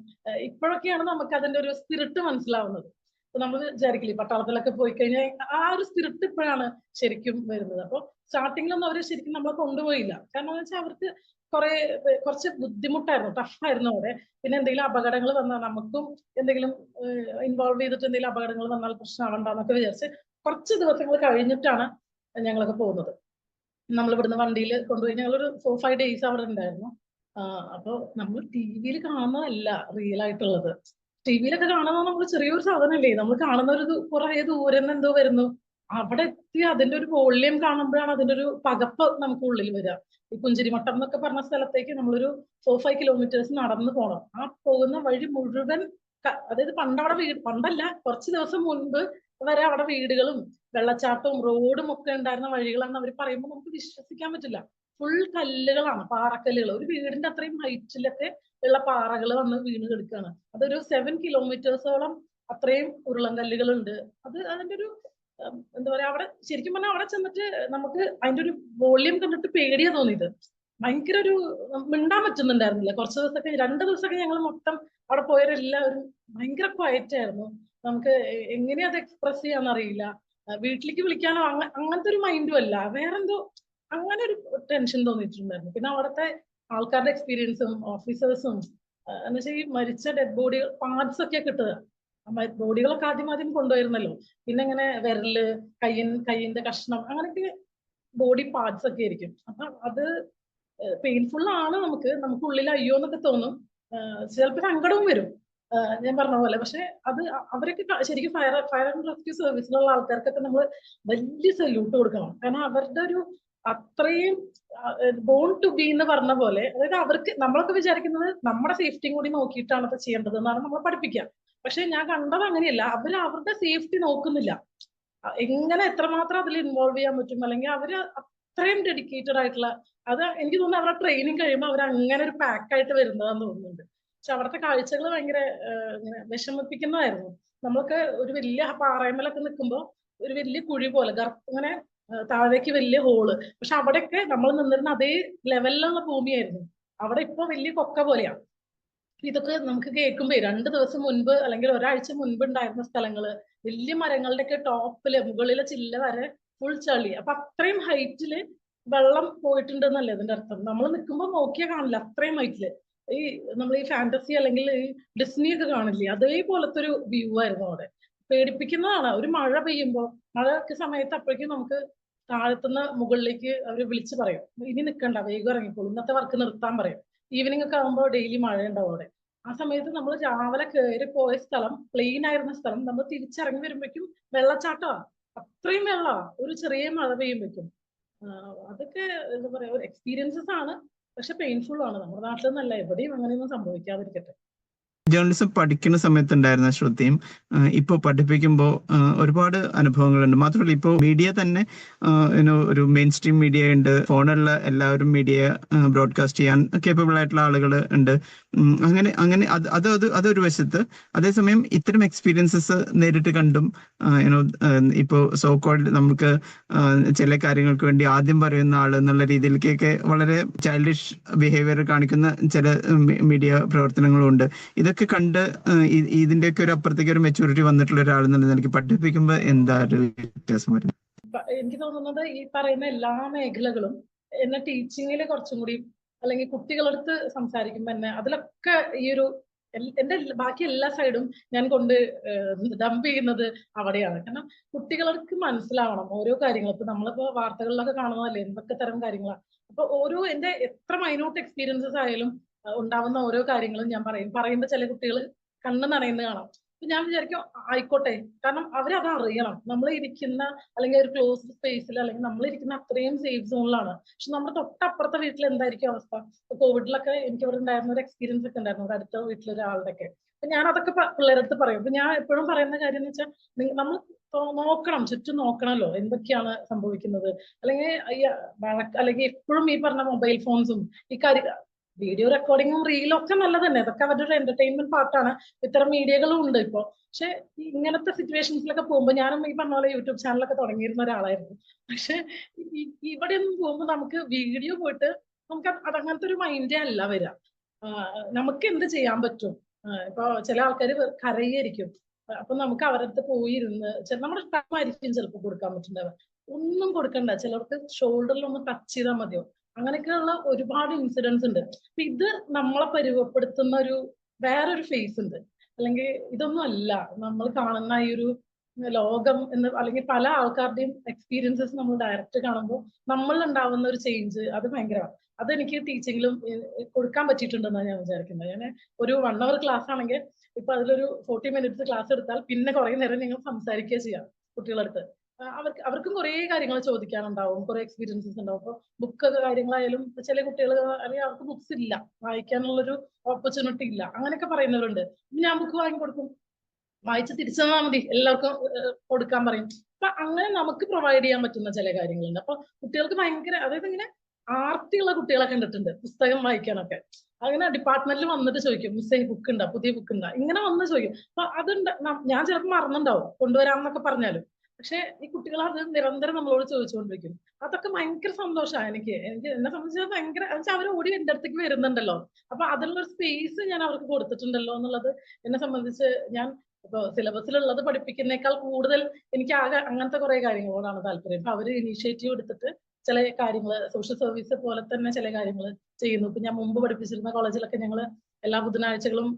ഇപ്പോഴൊക്കെയാണ് നമുക്ക് അതിന്റെ ഒരു സ്പിരിറ്റ് മനസ്സിലാവുന്നത്. ഇപ്പൊ നമ്മൾ വിചാരിക്കില്ലേ പട്ടാളത്തിലൊക്കെ പോയി കഴിഞ്ഞാൽ ആ ഒരു സ്പിരിറ്റ് ഇപ്പോഴാണ് ശരിക്കും വരുന്നത്. അപ്പൊ സ്റ്റാർട്ടിങ്ങിലൊന്നും അവര് ശരിക്കും നമ്മളെ കൊണ്ടുപോയില്ല. കാരണം എന്ന് വെച്ചാൽ അവർക്ക് കുറച്ച് ബുദ്ധിമുട്ടായിരുന്നു, ടഫായിരുന്നു അവിടെ. പിന്നെ എന്തെങ്കിലും അപകടങ്ങൾ വന്നാൽ നമുക്കും എന്തെങ്കിലും ഇൻവോൾവ് ചെയ്തിട്ട് എന്തെങ്കിലും അപകടങ്ങൾ വന്നാൽ പ്രശ്നമാവണ്ടെന്നൊക്കെ വിചാരിച്ച് കുറച്ച് ദിവസങ്ങൾ കഴിഞ്ഞിട്ടാണ് ഞങ്ങളൊക്കെ പോകുന്നത്. നമ്മൾ ഇവിടുന്ന് വണ്ടിയിൽ കൊണ്ടുപോയി ഞങ്ങളൊരു 4-5 days അവിടെ ഉണ്ടായിരുന്നു. അപ്പൊ നമ്മൾ ടി വിയിൽ കാണുന്നതല്ല റിയൽ ആയിട്ടുള്ളത്. ടി വിയിലൊക്കെ കാണുന്നത് നമ്മൾ ചെറിയൊരു സാധനമല്ലേ, നമ്മൾ കാണുന്ന ഒരു കുറെ ദൂരം നിന്ന് എന്തോ വരുന്നു. അവിടെ എത്തി അതിന്റെ ഒരു വോള്യം കാണുമ്പോഴാണ് അതിന്റെ ഒരു പകപ്പ് നമുക്ക് ഉള്ളിൽ വരിക. ഈ പുഞ്ചിരിമട്ടം എന്നൊക്കെ പറഞ്ഞ സ്ഥലത്തേക്ക് നമ്മളൊരു 4-5 kilometers നടന്നു പോകണം. ആ പോകുന്ന വഴി മുഴുവൻ അതായത് പണ്ടല്ല, കുറച്ച് ദിവസം മുൻപ് വരെ അവിടെ വീടുകളും വെള്ളച്ചാട്ടവും റോഡും ഒക്കെ ഉണ്ടായിരുന്ന വഴികളാണ് അവർ പറയുമ്പോൾ നമുക്ക് വിശ്വസിക്കാൻ പറ്റില്ല. ഫുൾ കല്ലുകളാണ്, പാറക്കല്ലുകൾ. ഒരു വീടിന്റെ അത്രയും ഹൈറ്റിലൊക്കെ ഉള്ള പാറകൾ വന്ന് വീണ് കിടക്കുകയാണ്. അതൊരു 7 kilometers അത്രയും ഉരുളൻകല്ലുകൾ ഉണ്ട്. അതിന്റെ ഒരു എന്താ പറയാ, അവിടെ ശരിക്കും പറഞ്ഞാൽ അവിടെ ചെന്നിട്ട് നമുക്ക് അതിന്റെ ഒരു വോള്യം കണ്ടിട്ട് പേടിയാ തോന്നിയത്. ഭയങ്കര ഒരു മിണ്ടാൻ പറ്റുന്നുണ്ടായിരുന്നില്ല. കുറച്ച് ദിവസമൊക്കെ, 2 ദിവസമൊക്കെ ഞങ്ങൾ മൊത്തം അവിടെ പോയവരെല്ലാവരും ഭയങ്കര ക്വയറ്റ് ആയിരുന്നു. നമുക്ക് എങ്ങനെയാ അത് എക്സ്പ്രസ് ചെയ്യാന്നറിയില്ല. വീട്ടിലേക്ക് വിളിക്കാനോ അങ്ങനത്തെ ഒരു മൈൻഡും അല്ല, വേറെന്തോ അങ്ങനെ ഒരു ടെൻഷൻ തോന്നിയിട്ടുണ്ടായിരുന്നു. പിന്നെ അവിടുത്തെ ആൾക്കാരുടെ എക്സ്പീരിയൻസും ഓഫീസേഴ്സും എന്ന് വെച്ചാൽ ഈ മരിച്ച ഡെഡ് ബോഡി പാർട്സ് ഒക്കെ കിട്ടുക. ബോഡികളൊക്കെ ആദ്യം കൊണ്ടുവരുന്നല്ലോ. പിന്നെ ഇങ്ങനെ വിരല്, കയ്യിന്റെ കഷ്ണം, അങ്ങനെയൊക്കെ ബോഡി പാർട്സ് ഒക്കെ ആയിരിക്കും. അപ്പൊ അത് പെയിൻഫുൾ ആണ്. നമുക്ക് ഉള്ളിൽ അയ്യോ എന്നൊക്കെ തോന്നും, ചിലപ്പോൾ സങ്കടവും വരും, ഞാൻ പറഞ്ഞ പോലെ. പക്ഷെ അത് അവരൊക്കെ ശരിക്കും ഫയർ ആൻഡ് റെസ്ക്യൂ സർവീസിലുള്ള ആൾക്കാർക്കൊക്കെ നമ്മൾ വലിയ സല്യൂട്ട് കൊടുക്കണം. കാരണം അവരുടെ ഒരു അത്രയും ബോൺ ടു ബി എന്ന് പറഞ്ഞ പോലെ, അതായത് അവർക്ക്, നമ്മളൊക്കെ വിചാരിക്കുന്നത് നമ്മുടെ സേഫ്റ്റിയും കൂടി നോക്കിയിട്ടാണ് അത് ചെയ്യേണ്ടത് എന്നാണ് നമ്മളെ പഠിപ്പിക്കുക. പക്ഷെ ഞാൻ കണ്ടത് അങ്ങനെയല്ല. അവരുടെ സേഫ്റ്റി നോക്കുന്നില്ല. എങ്ങനെ എത്രമാത്രം അതിൽ ഇൻവോൾവ് ചെയ്യാൻ പറ്റും, അല്ലെങ്കിൽ അവര് അത്രയും ഡെഡിക്കേറ്റഡ് ആയിട്ടുള്ള, അത് എനിക്ക് തോന്നുന്നു അവരുടെ ട്രെയിനിങ് കഴിയുമ്പോൾ അവർ അങ്ങനെ ഒരു പാക്കായിട്ട് വരുന്നതാന്ന് തോന്നുന്നുണ്ട്. പക്ഷെ അവിടുത്തെ കാഴ്ചകൾ ഭയങ്കര ഇങ്ങനെ വിഷമിപ്പിക്കുന്നതായിരുന്നു. നമ്മളൊക്കെ ഒരു വലിയ പാറയമലൊക്കെ നിൽക്കുമ്പോൾ ഒരു വലിയ കുഴി പോലെ ഇങ്ങനെ താഴേക്ക് വലിയ ഹോള്. പക്ഷെ അവിടെയൊക്കെ നമ്മൾ നിന്നിരുന്ന അതേ ലെവലിലുള്ള ഭൂമിയായിരുന്നു. അവിടെ ഇപ്പൊ വലിയ കൊക്ക പോലെയാണ്. ഇതൊക്കെ നമുക്ക് കേൾക്കുമ്പോ 2 ദിവസം മുൻപ് അല്ലെങ്കിൽ ഒരാഴ്ച മുൻപ് ഉണ്ടായിരുന്ന സ്ഥലങ്ങള്, വലിയ മരങ്ങളുടെ ഒക്കെ ടോപ്പില് മുകളിലെ ചില്ല വരെ ഫുൾ ചളി. അപ്പൊ അത്രയും ഹൈറ്റില് വെള്ളം പോയിട്ടുണ്ടെന്നല്ലേ ഇതിന്റെ അർത്ഥം. നമ്മൾ നിൽക്കുമ്പോൾ നോക്കിയാൽ കാണില്ല, അത്രയും ഹൈറ്റില്. ഈ നമ്മൾ ഈ ഫാന്റസി അല്ലെങ്കിൽ ഈ ഡിസ്നി ഒക്കെ കാണില്ലേ, അതേപോലത്തെ ഒരു വ്യൂ ആയിരുന്നു അവിടെ. പേടിപ്പിക്കുന്നതാണ്. ഒരു മഴ പെയ്യുമ്പോ, മഴയൊക്കെ സമയത്ത് അപ്പോഴേക്കും നമുക്ക് താഴത്തുനിന്ന് മുകളിലേക്ക് അവർ വിളിച്ചു പറയും, ഇനി നിൽക്കണ്ട, വേഗം ഇറങ്ങിക്കോളൂ, ഇന്നത്തെ വർക്ക് നിർത്താൻ പറയും. ഈവനിങ് ഒക്കെ ആകുമ്പോൾ ഡെയിലി മഴ ഉണ്ടാവും അവിടെ. ആ സമയത്ത് നമ്മൾ രാവിലെ കയറി പോയ സ്ഥലം, പ്ലെയിൻ ആയിരുന്ന സ്ഥലം, നമ്മൾ തിരിച്ചിറങ്ങി വരുമ്പോഴേക്കും വെള്ളച്ചാട്ടമാണ്. അത്രയും വെള്ളമാണ് ഒരു ചെറിയ മഴ പെയ്യുമ്പോഴേക്കും. അതൊക്കെ എന്താ പറയാ, ഒരു എക്സ്പീരിയൻസസ് ആണ്. പക്ഷെ പെയിൻഫുൾ ആണ്. നമ്മുടെ നാട്ടിൽ നിന്നല്ല, എവിടെയും അങ്ങനെയൊന്നും സംഭവിക്കാതിരിക്കട്ടെ. ജേർണലിസം പഠിക്കുന്ന സമയത്തുണ്ടായിരുന്ന ശ്രദ്ധയും ഇപ്പോൾ പഠിപ്പിക്കുമ്പോൾ ഒരുപാട് അനുഭവങ്ങളുണ്ട്. മാത്രമല്ല ഇപ്പോൾ മീഡിയ തന്നെ ഒരു മെയിൻ സ്ട്രീം മീഡിയ ഉണ്ട്, ഫോണുള്ള എല്ലാവരും മീഡിയ ബ്രോഡ്കാസ്റ്റ് ചെയ്യാൻ കേപ്പബിൾ ആയിട്ടുള്ള ആളുകൾ ഉണ്ട്. അങ്ങനെ അങ്ങനെ അതൊരു വശത്ത്. അതേസമയം ഇത്തരം എക്സ്പീരിയൻസസ് നേരിട്ട് കണ്ടും ഇപ്പോൾ സോ കോൾഡ് നമുക്ക് ചില കാര്യങ്ങൾക്ക് വേണ്ടി ആദ്യം പറയുന്ന ആൾ എന്നുള്ള രീതിയിലേക്കൊക്കെ വളരെ ചൈൽഡിഷ് ബിഹേവിയർ കാണിക്കുന്ന ചില മീഡിയ പ്രവർത്തനങ്ങളുണ്ട്. ഇതൊക്കെ കണ്ട് ഇതിന്റെയൊക്കെ ഒരു അപ്പുറത്തേക്ക് ഒരു മെച്ചൂരിറ്റി വന്നിട്ടുള്ള ഒരാളെന്നുള്ള നിലയ്ക്ക് പഠിപ്പിക്കുമ്പോൾ എന്താ ഒരു വ്യത്യാസം വരുന്നത്? എനിക്ക് തോന്നുന്നത് ഈ പറയുന്ന എല്ലാ മേഖലകളും എന്നെ ടീച്ചിങ്ങിൽ കുറച്ചും കൂടി, അല്ലെങ്കിൽ കുട്ടികളടുത്ത് സംസാരിക്കുമ്പോൾ എന്നെ അതിലൊക്കെ ഈ ഒരു എന്റെ ബാക്കി എല്ലാ സൈഡും ഞാൻ കൊണ്ട് ഡംപ് ചെയ്യുന്നത് അവിടെയാണ്. കാരണം കുട്ടികൾക്ക് മനസ്സിലാവണം ഓരോ കാര്യങ്ങളും. ഇപ്പൊ നമ്മളിപ്പോ വാർത്തകളിലൊക്കെ കാണുന്നതല്ലേ എന്തൊക്കെ തരം കാര്യങ്ങളാണ്. അപ്പൊ ഓരോ എന്റെ എത്ര മൈന്യൂട്ട് എക്സ്പീരിയൻസസ് ആയാലും ഉണ്ടാവുന്ന ഓരോ കാര്യങ്ങളും ഞാൻ പറയുമ്പോൾ ചില കുട്ടികൾ കണ്ണ് നനയുന്നത് കാണാം. ഞാൻ വിചാരിക്കും ആയിക്കോട്ടെ, കാരണം അവരത് അറിയണം. നമ്മൾ ഇരിക്കുന്ന അല്ലെങ്കിൽ ഒരു ക്ലോസ്ഡ് സ്പേസിൽ അല്ലെങ്കിൽ നമ്മൾ ഇരിക്കുന്ന അത്രയും സേഫ് സോണിലാണ്. പക്ഷെ നമ്മുടെ തൊട്ടപ്പുറത്തെ വീട്ടിൽ എന്തായിരിക്കും അവസ്ഥ? കോവിഡിലൊക്കെ എനിക്ക് ഇവിടെ ഉണ്ടായിരുന്ന ഒരു എക്സ്പീരിയൻസ് ഒക്കെ ഉണ്ടായിരുന്നു, ഇവിടെ അടുത്ത വീട്ടിലൊരാളുടെ ഒക്കെ. അപ്പൊ ഞാൻ അതൊക്കെ പിള്ളേരുടെ അടുത്ത് പറയും. അപ്പൊ ഞാൻ എപ്പോഴും പറയുന്ന കാര്യം എന്ന് വെച്ചാൽ, നമ്മൾ നോക്കണം, ചുറ്റും നോക്കണമല്ലോ എന്തൊക്കെയാണ് സംഭവിക്കുന്നത്. അല്ലെങ്കിൽ അല്ലെങ്കിൽ എപ്പോഴും ഈ പറഞ്ഞ മൊബൈൽ ഫോൺസും ഈ കാര്യം വീഡിയോ റെക്കോർഡിങ്ങും റീലും ഒക്കെ നല്ലത് തന്നെ, അതൊക്കെ അവരുടെ ഒരു എന്റർടൈൻമെന്റ് പാർട്ടാണ്. ഇത്തരം മീഡിയകളും ഉണ്ട് ഇപ്പോ. പക്ഷെ ഇങ്ങനത്തെ സിറ്റുവേഷൻസിലൊക്കെ പോകുമ്പോൾ, ഞാനും ഈ പറഞ്ഞ പോലെ യൂട്യൂബ് ചാനലൊക്കെ തുടങ്ങിയിരുന്ന ഒരാളായിരുന്നു. പക്ഷെ ഇവിടെ ഒന്നും പോകുമ്പോൾ നമുക്ക് വീഡിയോ പോയിട്ട് നമുക്ക് അതങ്ങനത്തെ ഒരു മൈൻഡേ അല്ല വരിക. നമുക്ക് എന്ത് ചെയ്യാൻ പറ്റും? ഇപ്പൊ ചില ആൾക്കാർ കരയായിരിക്കും. അപ്പൊ നമുക്ക് അവരുടെ അടുത്ത് പോയിരുന്ന് നമ്മുടെ ടൈമായിരിക്കും ചിലപ്പോൾ കൊടുക്കാൻ പറ്റുന്നത്. ഒന്നും കൊടുക്കണ്ട, ചിലർക്ക് ഷോൾഡറിൽ ഒന്ന് ടച്ച് ചെയ്താൽ മതിയോ, അങ്ങനെയൊക്കെയുള്ള ഒരുപാട് ഇൻസിഡൻസ് ഉണ്ട്. അപ്പൊ ഇത് നമ്മളെ പരുവപ്പെടുത്തുന്ന ഒരു വേറൊരു ഫേസ് ഉണ്ട്. അല്ലെങ്കിൽ ഇതൊന്നും അല്ല നമ്മൾ കാണുന്ന ഈ ഒരു ലോകം എന്ന്, അല്ലെങ്കിൽ പല ആൾക്കാരുടെയും എക്സ്പീരിയൻസസ് നമ്മൾ ഡയറക്റ്റ് കാണുമ്പോൾ നമ്മളിൽ ഉണ്ടാവുന്ന ഒരു ചേഞ്ച് അത് ഭയങ്കരമാണ്. അതെനിക്ക് ടീച്ചിങ്ങിലും കൊടുക്കാൻ പറ്റിയിട്ടുണ്ടെന്നാണ് ഞാൻ വിചാരിക്കുന്നത്. ഞാൻ ഒരു 1 hour ക്ലാസ് ആണെങ്കിൽ ഇപ്പൊ അതിലൊരു 40 minutes ക്ലാസ് എടുത്താൽ പിന്നെ കുറെ നേരം നിങ്ങൾ സംസാരിക്കുക ചെയ്യാം കുട്ടികളടുത്ത്. അവർക്കും കുറെ കാര്യങ്ങൾ ചോദിക്കാനുണ്ടാവും, കുറെ എക്സ്പീരിയൻസസ് ഉണ്ടാവും. അപ്പൊ ബുക്ക് കാര്യങ്ങളായാലും ചില കുട്ടികൾ അല്ലെങ്കിൽ അവർക്ക് ബുക്സ് ഇല്ല, വായിക്കാനുള്ളൊരു ഓപ്പർച്യൂണിറ്റി ഇല്ല, അങ്ങനെയൊക്കെ പറയുന്നവരുണ്ട്. ഞാൻ ബുക്ക് വാങ്ങി കൊടുക്കും, വായിച്ച് തിരിച്ചു തന്നാൽ മതി, എല്ലാവർക്കും കൊടുക്കാൻ പറയും. അപ്പൊ അങ്ങനെ നമുക്ക് പ്രൊവൈഡ് ചെയ്യാൻ പറ്റുന്ന ചില കാര്യങ്ങളുണ്ട്. അപ്പൊ കുട്ടികൾക്ക് ഭയങ്കര, അതായത് ഇങ്ങനെ ആർത്തിയുള്ള കുട്ടികളെ കണ്ടിട്ടുണ്ട് പുസ്തകം വായിക്കാനൊക്കെ. അങ്ങനെ ഡിപ്പാർട്ട്മെന്റിൽ വന്നിട്ട് ചോദിക്കും, മിസ്സേ ബുക്ക് ഉണ്ടാ, പുതിയ ബുക്ക് ഉണ്ടാ, ഇങ്ങനെ വന്ന് ചോദിക്കും. അപ്പൊ അതുണ്ട്, ഞാൻ ചിലപ്പോൾ മറന്നുണ്ടാവും കൊണ്ടുവരാമെന്നൊക്കെ പറഞ്ഞാലും. പക്ഷെ ഈ കുട്ടികൾ അത് നിരന്തരം നമ്മളോട് ചോദിച്ചുകൊണ്ടിരിക്കും. അതൊക്കെ ഭയങ്കര സന്തോഷമാണ് എനിക്ക്. എന്നെ സംബന്ധിച്ച് ഭയങ്കര, അവർ ഓടി എന്റെ അടുത്തേക്ക് വരുന്നുണ്ടല്ലോ. അപ്പൊ അതിനുള്ള സ്പേസ് ഞാൻ അവർക്ക് കൊടുത്തിട്ടുണ്ടല്ലോ എന്നുള്ളത് എന്നെ സംബന്ധിച്ച്, ഞാൻ ഇപ്പൊ സിലബസിലുള്ളത് പഠിപ്പിക്കുന്നേക്കാൾ കൂടുതൽ എനിക്ക് ആകെ അങ്ങനത്തെ കുറെ കാര്യങ്ങളോടാണ് താല്പര്യം. അപ്പൊ അവര് ഇനീഷ്യേറ്റീവ് എടുത്തിട്ട് ചില കാര്യങ്ങൾ, സോഷ്യൽ സർവീസ് പോലെ തന്നെ ചില കാര്യങ്ങൾ ചെയ്യുന്നു. ഇപ്പൊ ഞാൻ മുമ്പ് പഠിപ്പിച്ചിരുന്ന കോളേജിലൊക്കെ ഞങ്ങൾ എല്ലാ ബുധനാഴ്ചകളും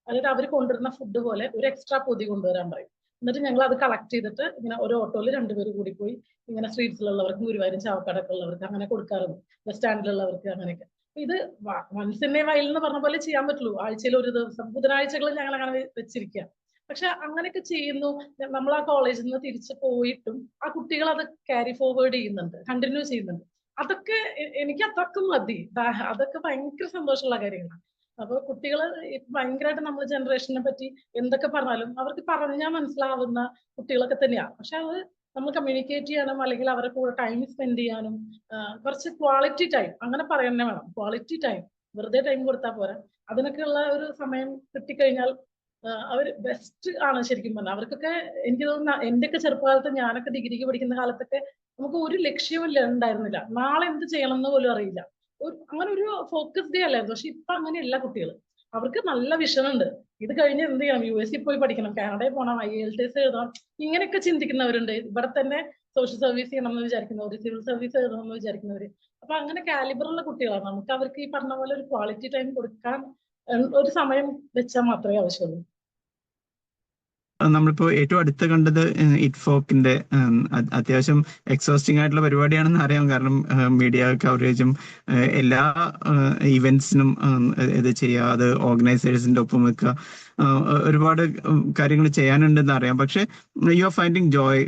അതായത് അവർ കൊണ്ടുവരുന്ന ഫുഡ് പോലെ ഒരു എക്സ്ട്രാ പൊതി കൊണ്ടുവരാൻ പറയും. എന്നിട്ട് ഞങ്ങൾ അത് കളക്ട് ചെയ്തിട്ട് ഇങ്ങനെ ഒരു ഓട്ടോയിൽ 2 പേര് കൂടി പോയി ഇങ്ങനെ സ്ട്രീറ്റ്സിലുള്ളവർക്ക്, ഗുരുവായൂരും ചാവക്കാടൊക്കെ ഉള്ളവർക്ക് അങ്ങനെ കൊടുക്കാറുണ്ട്, ബസ് സ്റ്റാൻഡിലുള്ളവർക്ക് അങ്ങനെയൊക്കെ. ഇത് വൺസ് ഇൻ എ വൈൽ എന്ന് പറഞ്ഞ പോലെ ചെയ്യാൻ പറ്റുള്ളൂ. ആഴ്ചയിൽ ഒരു ദിവസം ബുധനാഴ്ചകളിൽ ഞങ്ങൾ അങ്ങനെ വെച്ചിരിക്കുക. പക്ഷെ അങ്ങനെയൊക്കെ ചെയ്യുന്നു. നമ്മൾ ആ കോളേജിൽ നിന്ന് തിരിച്ചു പോയിട്ടും ആ കുട്ടികൾ അത് ക്യാരി ഫോർവേഡ് ചെയ്യുന്നുണ്ട്, കണ്ടിന്യൂ ചെയ്യുന്നുണ്ട്. അതൊക്കെ എനിക്ക് അതൊക്കെ മതി. അതൊക്കെ ഭയങ്കര സന്തോഷമുള്ള കാര്യങ്ങളാണ്. അപ്പൊ കുട്ടികള് ഭയങ്കരമായിട്ട് നമ്മൾ ജനറേഷനെ പറ്റി എന്തൊക്കെ പറഞ്ഞാലും അവർക്ക് പറഞ്ഞാൽ മനസ്സിലാവുന്ന കുട്ടികളൊക്കെ തന്നെയാണ്. പക്ഷെ അത് നമ്മൾ കമ്മ്യൂണിക്കേറ്റ് ചെയ്യാനും അല്ലെങ്കിൽ അവരുടെ കൂടെ ടൈം സ്പെൻഡ് ചെയ്യാനും കുറച്ച് ക്വാളിറ്റി ടൈം, അങ്ങനെ പറയുന്നേ വേണം. ക്വാളിറ്റി ടൈം, വെറുതെ ടൈം കൊടുത്താൽ പോരാ. അതിനൊക്കെയുള്ള ഒരു സമയം കിട്ടിക്കഴിഞ്ഞാൽ അവർ ബെസ്റ്റ് ആണ് ശരിക്കും പറഞ്ഞാൽ. അവർക്കൊക്കെ എനിക്ക് തോന്നുന്ന, എന്റെയൊക്കെ ചെറുപ്പകാലത്ത്, ഞാനൊക്കെ ഡിഗ്രിക്ക് പഠിക്കുന്ന കാലത്തൊക്കെ നമുക്ക് ഒരു ലക്ഷ്യവും ഉണ്ടായിരുന്നില്ല. നാളെ എന്ത് ചെയ്യണം എന്ന് പോലും അറിയില്ല. അങ്ങനെ ഒരു ഫോക്കസ് ഡേ അല്ലായിരുന്നു. പക്ഷെ ഇപ്പൊ അങ്ങനെയല്ല കുട്ടികൾ. അവർക്ക് നല്ല വിഷൻ ഉണ്ട്. ഇത് കഴിഞ്ഞ് എന്ത് ചെയ്യണം, US പോയി പഠിക്കണം, കാനഡയിൽ പോകണം, IELTS എഴുതണം, ഇങ്ങനെയൊക്കെ ചിന്തിക്കുന്നവരുണ്ട്. ഇവിടെ തന്നെ സോഷ്യൽ സർവീസ് ചെയ്യണം എന്ന് വിചാരിക്കുന്നവർ, സിവിൽ സർവീസ് എഴുതണം എന്ന് വിചാരിക്കുന്നവര്. അപ്പൊ അങ്ങനെ കാലിബറുള്ള കുട്ടികളാണ്. നമുക്ക് അവർക്ക് ഈ പറഞ്ഞ പോലെ ഒരു ക്വാളിറ്റി ടൈം കൊടുക്കാൻ ഒരു സമയം വെച്ചാൽ മാത്രമേ ആവശ്യമുള്ളൂ. നമ്മളിപ്പോ ഏറ്റവും അടുത്ത് കണ്ടത് ഇറ്റ്ഫോക്കിന്റെ അത്യാവശ്യം എക്സോസ്റ്റിംഗ് ആയിട്ടുള്ള പരിപാടിയാണെന്ന് അറിയാം. കാരണം മീഡിയ കവറേജും എല്ലാ ഇവന്റ്സിനും ഇത് ചെയ്യുക, അത് ഓർഗനൈസേഴ്സിന്റെ ഒപ്പം വെക്കുക, ഒരുപാട് കാര്യങ്ങൾ ചെയ്യാനുണ്ടെന്ന് അറിയാം. പക്ഷെ you are finding Joy,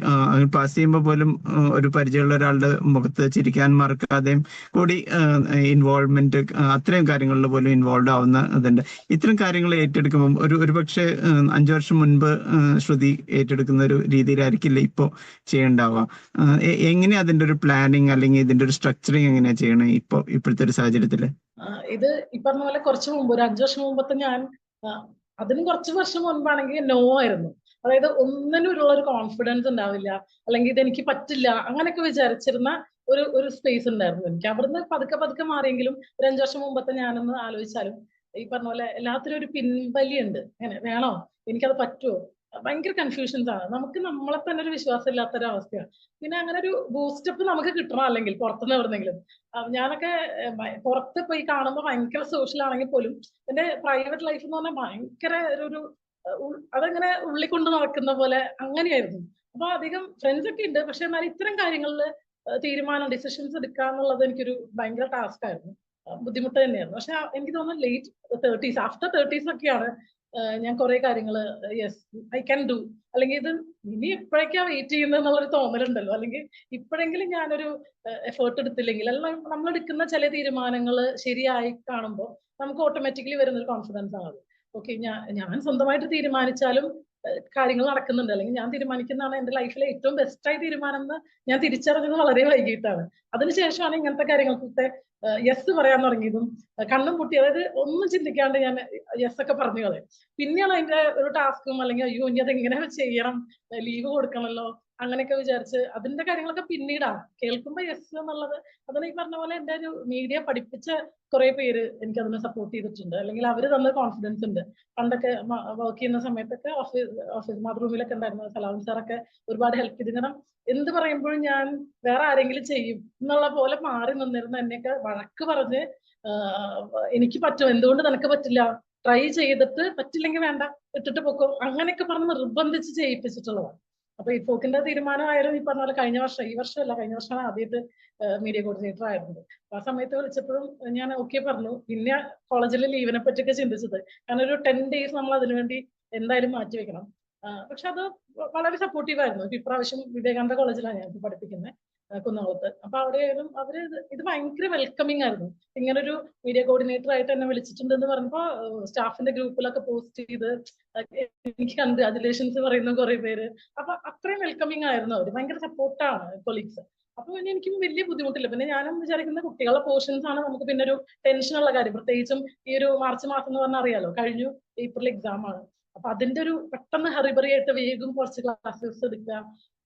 pass ചെയ്യുമ്പോൾ പോലും ഒരു പരിചയമുള്ള ഒരാളുടെ മുഖത്ത് ചിരിക്കാൻ മറക്കാതെയും കൂടി ഇൻവോൾവ്മെന്റ്, അത്രയും കാര്യങ്ങളിൽ പോലും ഇൻവോൾവ് ആവുന്ന ഇതുണ്ട്. ഇത്തരം കാര്യങ്ങൾ ഏറ്റെടുക്കുമ്പോൾ ഒരുപക്ഷെ 5 വർഷം മുൻപ് ശ്രുതി ഏറ്റെടുക്കുന്ന ഒരു രീതിയിലായിരിക്കില്ല ഇപ്പോ ചെയ്യണ്ടാവുക. എങ്ങനെയാ അതിന്റെ ഒരു പ്ലാനിങ് അല്ലെങ്കിൽ ഇതിന്റെ ഒരു സ്ട്രക്ചറിങ് എങ്ങനെയാ ചെയ്യണേ ഇപ്പോഴത്തെ ഒരു സാഹചര്യത്തില്? ഇത് ഈ പറഞ്ഞ പോലെ കുറച്ച് മുമ്പ്, ഒരു 5 വർഷം മുമ്പത്തെ ഞാൻ, അതിന് കുറച്ച് വർഷം മുൻപാണെങ്കിൽ നോ ആയിരുന്നു. അതായത് ഒന്നിനും ഒരു കോൺഫിഡൻസ് ഉണ്ടാവില്ല, അല്ലെങ്കിൽ ഇത് എനിക്ക് പറ്റില്ല, അങ്ങനെയൊക്കെ വിചാരിച്ചിരുന്ന ഒരു സ്പേസ് ഉണ്ടായിരുന്നു എനിക്ക്. അവിടുന്ന് പതുക്കെ പതുക്കെ മാറിയെങ്കിലും ഒരു 5 വർഷം മുമ്പത്തെ ഞാനൊന്ന് ആലോചിച്ചാലും ഈ പറഞ്ഞ പോലെ എല്ലാത്തിനും ഒരു പിൻവലിയുണ്ട്. അങ്ങനെ വേണോ, എനിക്കത് പറ്റുമോ, ഭയങ്കര കൺഫ്യൂഷൻസ് ആണ്. നമുക്ക് നമ്മളെ തന്നെ ഒരു വിശ്വാസം ഇല്ലാത്തൊരവസ്ഥയാണ്. പിന്നെ അങ്ങനെ ഒരു ബൂസ്റ്റപ്പ് നമുക്ക് കിട്ടണം, അല്ലെങ്കിൽ പുറത്തുനിന്ന് എവിടെന്നെങ്കിലും. ഞാനൊക്കെ പുറത്ത് പോയി കാണുമ്പോൾ ഭയങ്കര സോഷ്യൽ ആണെങ്കിൽ പോലും എന്റെ പ്രൈവറ്റ് ലൈഫ് എന്ന് പറഞ്ഞാൽ ഭയങ്കര ഒരു അതങ്ങനെ ഉള്ളിക്കൊണ്ട് നടക്കുന്ന പോലെ അങ്ങനെയായിരുന്നു. അപ്പൊ അധികം ഫ്രണ്ട്സ് ഒക്കെ ഉണ്ട്, പക്ഷെ എന്നാൽ ഇത്തരം കാര്യങ്ങളിൽ തീരുമാനം, ഡിസിഷൻസ് എടുക്കുക എന്നുള്ളത് എനിക്കൊരു ഭയങ്കര ടാസ്ക് ആയിരുന്നു, ബുദ്ധിമുട്ട് തന്നെയായിരുന്നു. പക്ഷെ എനിക്ക് തോന്നുന്നു ലേറ്റ് 30s, ആഫ്റ്റർ 30s ഒക്കെയാണ് ഞാൻ കുറെ കാര്യങ്ങൾ യെസ് ഐ ക്യാൻ ഡു, അല്ലെങ്കിൽ ഇത് ഇനി എപ്പോഴേക്കാ വെയിറ്റ് ചെയ്യുന്നത് എന്നുള്ളൊരു തോന്നലുണ്ടല്ലോ, അല്ലെങ്കിൽ ഇപ്പോഴെങ്കിലും ഞാനൊരു എഫേർട്ട് എടുത്തില്ലെങ്കിൽ, അല്ലെങ്കിൽ നമ്മൾ എടുക്കുന്ന ചില തീരുമാനങ്ങൾ ശരിയായി കാണുമ്പോൾ നമുക്ക് ഓട്ടോമാറ്റിക്കലി വരുന്ന ഒരു കോൺഫിഡൻസ് ആണ്. ഓക്കെ, ഞാൻ സ്വന്തമായിട്ട് തീരുമാനിച്ചാലും കാര്യങ്ങൾ നടക്കുന്നുണ്ട്, അല്ലെങ്കിൽ ഞാൻ തീരുമാനിക്കുന്നതാണ് എന്റെ ലൈഫിലെ ഏറ്റവും ബെസ്റ്റായി തീരുമാനം എന്ന് ഞാൻ തിരിച്ചറിഞ്ഞത് വളരെ വൈകിട്ടാണ്. അതിനുശേഷമാണ് ഇങ്ങനത്തെ കാര്യങ്ങൾക്കൊക്കെ യെസ് പറയാൻ തുടങ്ങിയതും കണ്ണും പൂട്ടി, അതായത് ഒന്നും ചിന്തിക്കാണ്ട് ഞാൻ യെസ് ഒക്കെ പറഞ്ഞു കളയും. പിന്നെയാണ് അതിന്റെ ഒരു ടാസ്കും, അല്ലെങ്കിൽ അയ്യോ ഇനി അത് എങ്ങനെ ചെയ്യണം, ലീവ് കൊടുക്കണമല്ലോ, അങ്ങനെയൊക്കെ വിചാരിച്ച് അതിന്റെ കാര്യങ്ങളൊക്കെ പിന്നീടാണ് കേൾക്കുമ്പോ യെസ് എന്നുള്ളത്. അതിന് ഈ പറഞ്ഞ പോലെ എന്റെ ഒരു മീഡിയ പഠിപ്പിച്ച കുറെ പേര് എനിക്ക് അതിനെ സപ്പോർട്ട് ചെയ്തിട്ടുണ്ട്, അല്ലെങ്കിൽ അവര് തന്ന കോൺഫിഡൻസ് ഉണ്ട്. പണ്ടൊക്കെ വർക്ക് ചെയ്യുന്ന സമയത്തൊക്കെ ഓഫീസ് മാതൃഭൂമിയിലൊക്കെ ഉണ്ടായിരുന്ന സലാം സാറൊക്കെ ഒരുപാട് ഹെൽപ്പ് ചെയ്തു. കാരണം എന്ത് പറയുമ്പോഴും ഞാൻ വേറെ ആരെങ്കിലും ചെയ്യും എന്നുള്ള പോലെ മാറി നിന്നിരുന്ന എന്നെയൊക്കെ വഴക്ക് പറഞ്ഞ് എനിക്ക് പറ്റും, എന്തുകൊണ്ട് നിനക്ക് പറ്റില്ല, ട്രൈ ചെയ്തിട്ട് പറ്റില്ലെങ്കിൽ വേണ്ട, ഇട്ടിട്ട് പൊക്കോ, അങ്ങനെയൊക്കെ പറഞ്ഞ് നിർബന്ധിച്ച് ചെയ്യിപ്പിച്ചിട്ടുള്ളതാണ്. അപ്പൊ ഇപ്പോക്കിന്റെ തീരുമാനമായാലും ഈ പറഞ്ഞ പോലെ ഈ വർഷമല്ല, കഴിഞ്ഞ വർഷമാണ് ആദ്യമായിട്ട് മീഡിയ കോർഡിനേറ്റർ ആയിരുന്നത്. ആ സമയത്ത് വിളിച്ചപ്പോഴും ഞാൻ ഓക്കെ പറഞ്ഞു. പിന്നെ കോളേജിലെ ലീവിനെ പറ്റിയൊക്കെ ചിന്തിച്ചത്, കാരണം ഒരു 10 days നമ്മൾ അതിനുവേണ്ടി എന്തായാലും മാറ്റിവെക്കണം. പക്ഷെ അത് വളരെ സപ്പോർട്ടീവ് ആയിരുന്നു. ഇപ്രാവശ്യം വിവേകാനന്ദ കോളേജിലാണ് ഞാൻ പഠിപ്പിക്കുന്നത്, കുന്നംകുളത്ത്. അപ്പൊ അവിടെ ആയാലും അവര് ഇത് ഭയങ്കര വെൽക്കമിങ് ആയിരുന്നു. ഇങ്ങനൊരു മീഡിയ കോർഡിനേറ്റർ ആയിട്ട് എന്നെ വിളിച്ചിട്ടുണ്ടെന്ന് പറഞ്ഞപ്പോ സ്റ്റാഫിന്റെ ഗ്രൂപ്പിലൊക്കെ പോസ്റ്റ് ചെയ്ത് എനിക്ക് കൺഗ്രാജുലേഷൻസ് പറയുന്ന കുറെ പേര്. അപ്പൊ അത്രയും വെൽക്കമിങ് ആയിരുന്നു അവര്, ഭയങ്കര സപ്പോർട്ടാണ് കൊളീഗ്സ്. അപ്പൊ പിന്നെ എനിക്കും വലിയ ബുദ്ധിമുട്ടില്ല. പിന്നെ ഞാനും വിചാരിക്കുന്ന കുട്ടികളുടെ പോർഷൻസ് ആണ് നമുക്ക് പിന്നെ ഒരു ടെൻഷനുള്ള കാര്യം, പ്രത്യേകിച്ചും ഈ ഒരു മാർച്ച് മാസം എന്ന് പറഞ്ഞാൽ അറിയാലോ, കഴിഞ്ഞു ഏപ്രിൽ എക്സാം ആണ്. അപ്പൊ അതിന്റെ ഒരു പെട്ടെന്ന് ഹറിബറി ആയിട്ട് വേഗം കുറച്ച് ക്ലാസ്സസ് എടുക്കുക,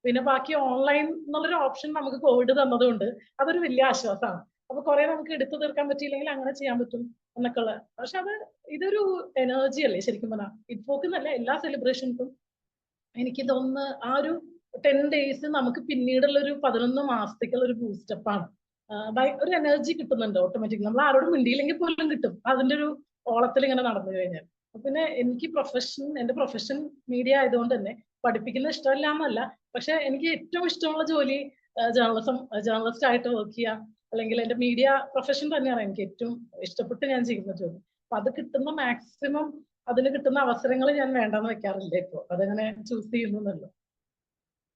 പിന്നെ ബാക്കി ഓൺലൈൻ എന്നുള്ളൊരു ഓപ്ഷൻ നമുക്ക് കോവിഡ് തന്നതുകൊണ്ട് അതൊരു വലിയ ആശ്വാസമാണ്. അപ്പൊ കുറെ നമുക്ക് എടുത്തു തീർക്കാൻ പറ്റിയില്ലെങ്കിൽ അങ്ങനെ ചെയ്യാൻ പറ്റും എന്നൊക്കെ ഉള്ള. പക്ഷെ അത് ഇതൊരു എനർജി അല്ലേ ശരിക്കും പറഞ്ഞാൽ, ഇപ്പോക്കുന്നല്ല എല്ലാ സെലിബ്രേഷൻസും. എനിക്ക് തോന്നുന്നു ആ ഒരു 10 days നമുക്ക് പിന്നീടുള്ള ഒരു 11 മാസത്തേക്കുള്ള ഒരു ബൂസ്റ്റപ്പാണ്. ഒരു എനർജി കിട്ടുന്നുണ്ട് ഓട്ടോമാറ്റിക്, നമ്മൾ ആരോടും മിണ്ടിയില്ലെങ്കിൽ പോലും കിട്ടും അതിന്റെ ഒരു ഓളത്തിൽ ഇങ്ങനെ നടന്നു കഴിഞ്ഞാൽ. പിന്നെ എനിക്ക് എന്റെ പ്രൊഫഷൻ മീഡിയ ആയതുകൊണ്ട് തന്നെ പഠിപ്പിക്കുന്ന ഇഷ്ടമല്ല എന്നല്ല, പക്ഷെ എനിക്ക് ഏറ്റവും ഇഷ്ടമുള്ള ജോലി ജേർണലിസ്റ്റ് ആയിട്ട് വർക്ക് ചെയ്യുക, അല്ലെങ്കിൽ എന്റെ മീഡിയ പ്രൊഫഷൻ തന്നെയാണ് എനിക്ക് ഏറ്റവും ഇഷ്ടപ്പെട്ട് ഞാൻ ചെയ്യുന്ന ജോലി. അപ്പൊ അത് കിട്ടുന്ന മാക്സിമം അതിന് കിട്ടുന്ന അവസരങ്ങൾ ഞാൻ വേണ്ടെന്ന് വെക്കാറില്ല. ഇപ്പൊ അതങ്ങനെ ചൂസ് ചെയ്യുന്നല്ലോ.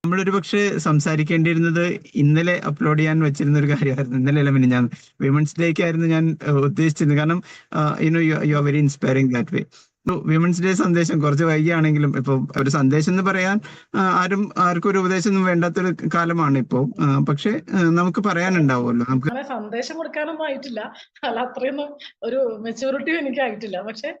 നമ്മളൊരു പക്ഷേ സംസാരിക്കേണ്ടിയിരുന്നത് ഇന്നലെ അപ്ലോഡ് ചെയ്യാൻ വെച്ചിരുന്ന ഒരു കാര്യമായിരുന്നു. ഇന്നലെ അല്ല, പിന്നെ ഞാൻ വിമൻസ് ഡേക്ക് ആയിരുന്നു ഞാൻ ഉദ്ദേശിച്ചിരുന്നത്. കാരണം you are very inspiring that way. Women's day സന്ദേശം കുറച്ച് വൈകിയാണെങ്കിലും ഇപ്പൊ ഒരു സന്ദേശം എന്ന് പറയാൻ ആർക്കും ഒരു ഉപദേശം ഒന്നും വേണ്ടാത്തൊരു കാലമാണ് ഇപ്പോ. പക്ഷെ നമുക്ക് പറയാനുണ്ടാവുമല്ലോ, നമുക്ക് സന്ദേശം കൊടുക്കാനൊന്നും ആയിട്ടില്ല, അല്ല അത്രയൊന്നും ഒരു മെച്ചൂരിറ്റിയും എനിക്ക് ആയിട്ടില്ല. പക്ഷെ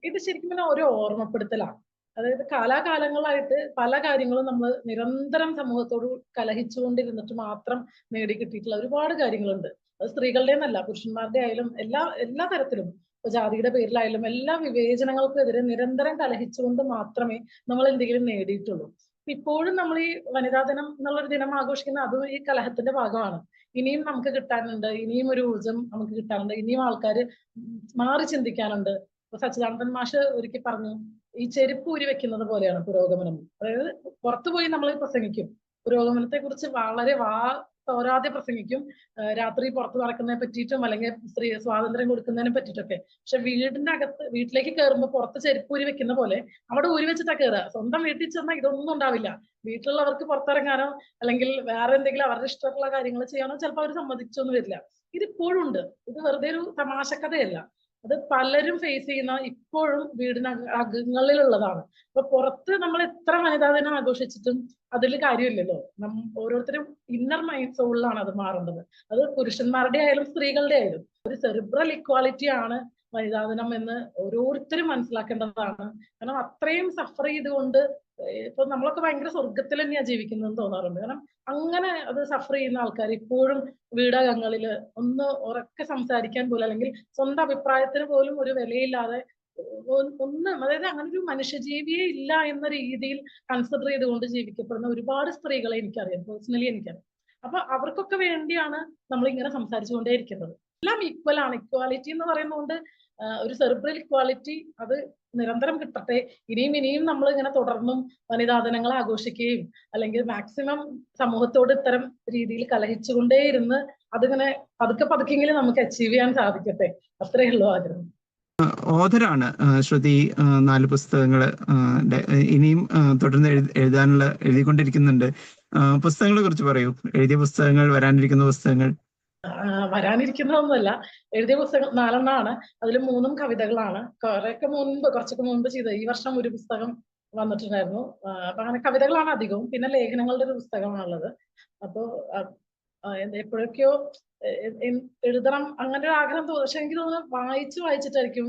ഇത് ശരിക്കും പറഞ്ഞാൽ ഒരു ഓർമ്മപ്പെടുത്തലാണ്. അതായത് കാലാകാലങ്ങളായിട്ട് പല കാര്യങ്ങളും നമ്മൾ നിരന്തരം സമൂഹത്തോട് കലഹിച്ചുകൊണ്ടിരുന്നിട്ട് മാത്രം നേടിക്കിട്ടിയിട്ടുള്ള ഒരുപാട് കാര്യങ്ങളുണ്ട്. അത് സ്ത്രീകളുടെ എന്നല്ല, പുരുഷന്മാരുടെ ആയാലും എല്ലാ തരത്തിലും, ഇപ്പൊ ജാതിയുടെ പേരിലായാലും എല്ലാ വിവേചനങ്ങൾക്കെതിരെ നിരന്തരം കലഹിച്ചുകൊണ്ട് മാത്രമേ നമ്മൾ എന്തെങ്കിലും നേടിയിട്ടുള്ളൂ. ഇപ്പോഴും നമ്മൾ ഈ വനിതാ ദിനം എന്നുള്ളൊരു ദിനം ആഘോഷിക്കുന്ന അതും ഈ കലഹത്തിന്റെ ഭാഗമാണ്. ഇനിയും നമുക്ക് കിട്ടാനുണ്ട്, ഇനിയും ഒരു ഊർജം നമുക്ക് കിട്ടാനുണ്ട്, ഇനിയും ആൾക്കാർ മാറി ചിന്തിക്കാനുണ്ട്. ഇപ്പൊ സച്ചിദാനന്ദൻ മാഷ് ഒരിക്കൽ പറഞ്ഞു, ഈ ചെരുപ്പ് ഊരി വെക്കുന്നത് പോലെയാണ് പുരോഗമനം. അതായത് പുറത്തുപോയി നമ്മൾ പ്രസംഗിക്കും, പുരോഗമനത്തെ കുറിച്ച് വളരെ തോരാതെ പ്രസംഗിക്കും, രാത്രി പുറത്ത് നടക്കുന്നതിനെ പറ്റിയിട്ടും അല്ലെങ്കിൽ സ്ത്രീ സ്വാതന്ത്ര്യം കൊടുക്കുന്നതിനെ പറ്റിയിട്ടൊക്കെ. പക്ഷെ വീട്ടിലേക്ക് കയറുമ്പോൾ പുറത്ത് ചെരുപ്പ് ഊരി വെക്കുന്ന പോലെ അവിടെ ഊരി വെച്ചിട്ടാ കയറുക. സ്വന്തം വീട്ടിൽ ചെന്നാൽ ഇതൊന്നും ഉണ്ടാവില്ല. വീട്ടിലുള്ളവർക്ക് പുറത്തിറങ്ങാനോ അല്ലെങ്കിൽ വേറെ എന്തെങ്കിലും അവരുടെ ഇഷ്ടമുള്ള കാര്യങ്ങൾ ചെയ്യാനോ ചിലപ്പോൾ അവർ സമ്മതിച്ചൊന്നും വരില്ല. ഇതിപ്പോഴും ഉണ്ട്, ഇത് വെറുതെ ഒരു തമാശക്കഥയല്ല, അത് പലരും ഫേസ് ചെയ്യുന്ന ഇപ്പോഴും അകങ്ങളിലുള്ളതാണ്. അപ്പൊ പുറത്ത് നമ്മൾ എത്ര വനിതാ ദിനം ആഘോഷിച്ചിട്ടും അതിൽ കാര്യമില്ലല്ലോ. ഓരോരുത്തരും ഇന്നർ മൈൻഡ് സോളിലാണ് അത് മാറേണ്ടത്. അത് പുരുഷന്മാരുടെ ആയാലും സ്ത്രീകളുടെ ആയാലും ഒരു സെറിബ്രൽ ഇക്വാലിറ്റി ആണ് വനിതാ ദിനം എന്ന് ഓരോരുത്തരും മനസ്സിലാക്കേണ്ടതാണ്. കാരണം അത്രയും സഫർ ചെയ്തുകൊണ്ട് ഇപ്പൊ നമ്മളൊക്കെ ഭയങ്കര സ്വർഗത്തിൽ തന്നെയാണ് ജീവിക്കുന്നതെന്ന് തോന്നാറുണ്ട്. കാരണം അങ്ങനെ അത് സഫർ ചെയ്യുന്ന ആൾക്കാർ ഇപ്പോഴും വീടകങ്ങളില് ഒന്ന് ഉറക്കെ സംസാരിക്കാൻ പോലും, അല്ലെങ്കിൽ സ്വന്തം അഭിപ്രായത്തിന് പോലും ഒരു വിലയില്ലാതെ അതായത് അങ്ങനെ ഒരു മനുഷ്യജീവിയെ ഇല്ല എന്ന രീതിയിൽ കൺസിഡർ ചെയ്തുകൊണ്ട് ജീവിക്കപ്പെടുന്ന ഒരുപാട് സ്ത്രീകളെ എനിക്കറിയാം, പേഴ്സണലി എനിക്കറിയാം. അപ്പൊ അവർക്കൊക്കെ വേണ്ടിയാണ് നമ്മൾ ഇങ്ങനെ സംസാരിച്ചുകൊണ്ടേയിരിക്കുന്നത്. എല്ലാം ഈക്വൽ ആണ്. ഇക്വാലിറ്റി എന്ന് പറയുന്നതുകൊണ്ട് ഒരു സെറിബ്രൽ ഇക്വാലിറ്റി അത് നിരന്തരം കിട്ടട്ടെ. ഇനിയും നമ്മൾ ഇങ്ങനെ തുടർന്നും വനിതാ ദിനങ്ങൾ ആഘോഷിക്കുകയും അല്ലെങ്കിൽ മാക്സിമം സമൂഹത്തോട് ഇത്തരം രീതിയിൽ കലഹിച്ചുകൊണ്ടേയിരുന്ന് അതിങ്ങനെ പതുക്കെങ്കിലും നമുക്ക് അച്ചീവ് ചെയ്യാൻ സാധിക്കട്ടെ. അത്രയേ ഉള്ളൂ ആഗ്രഹം. ഓഥറാണ് ശ്രുതി. 4 പുസ്തകങ്ങൾ ഇനിയും തുടർന്ന് എഴുതിക്കൊണ്ടിരിക്കുന്നുണ്ട്. പുസ്തകങ്ങളെ കുറിച്ച് പറയൂ. എഴുതിയ പുസ്തകങ്ങൾ, വരാനിരിക്കുന്ന പുസ്തകങ്ങൾ. വരാനിരിക്കുന്നതൊന്നുമല്ല, എഴുതിയ പുസ്തകം 4 എണ്ണമാണ്. അതിൽ 3 കവിതകളാണ്. കുറച്ചൊക്കെ മുൻപ് ചെയ്ത, ഈ വർഷം ഒരു പുസ്തകം വന്നിട്ടുണ്ടായിരുന്നു. അപ്പൊ അങ്ങനെ കവിതകളാണ് അധികവും. പിന്നെ ലേഖനങ്ങളുടെ ഒരു പുസ്തകമാണുള്ളത്. അപ്പോ എപ്പോഴൊക്കെയോ എഴുതണം അങ്ങനെ ഒരു ആഗ്രഹം തോന്നും. പക്ഷെ എനിക്ക് തോന്നുന്നു വായിച്ചിട്ടായിരിക്കും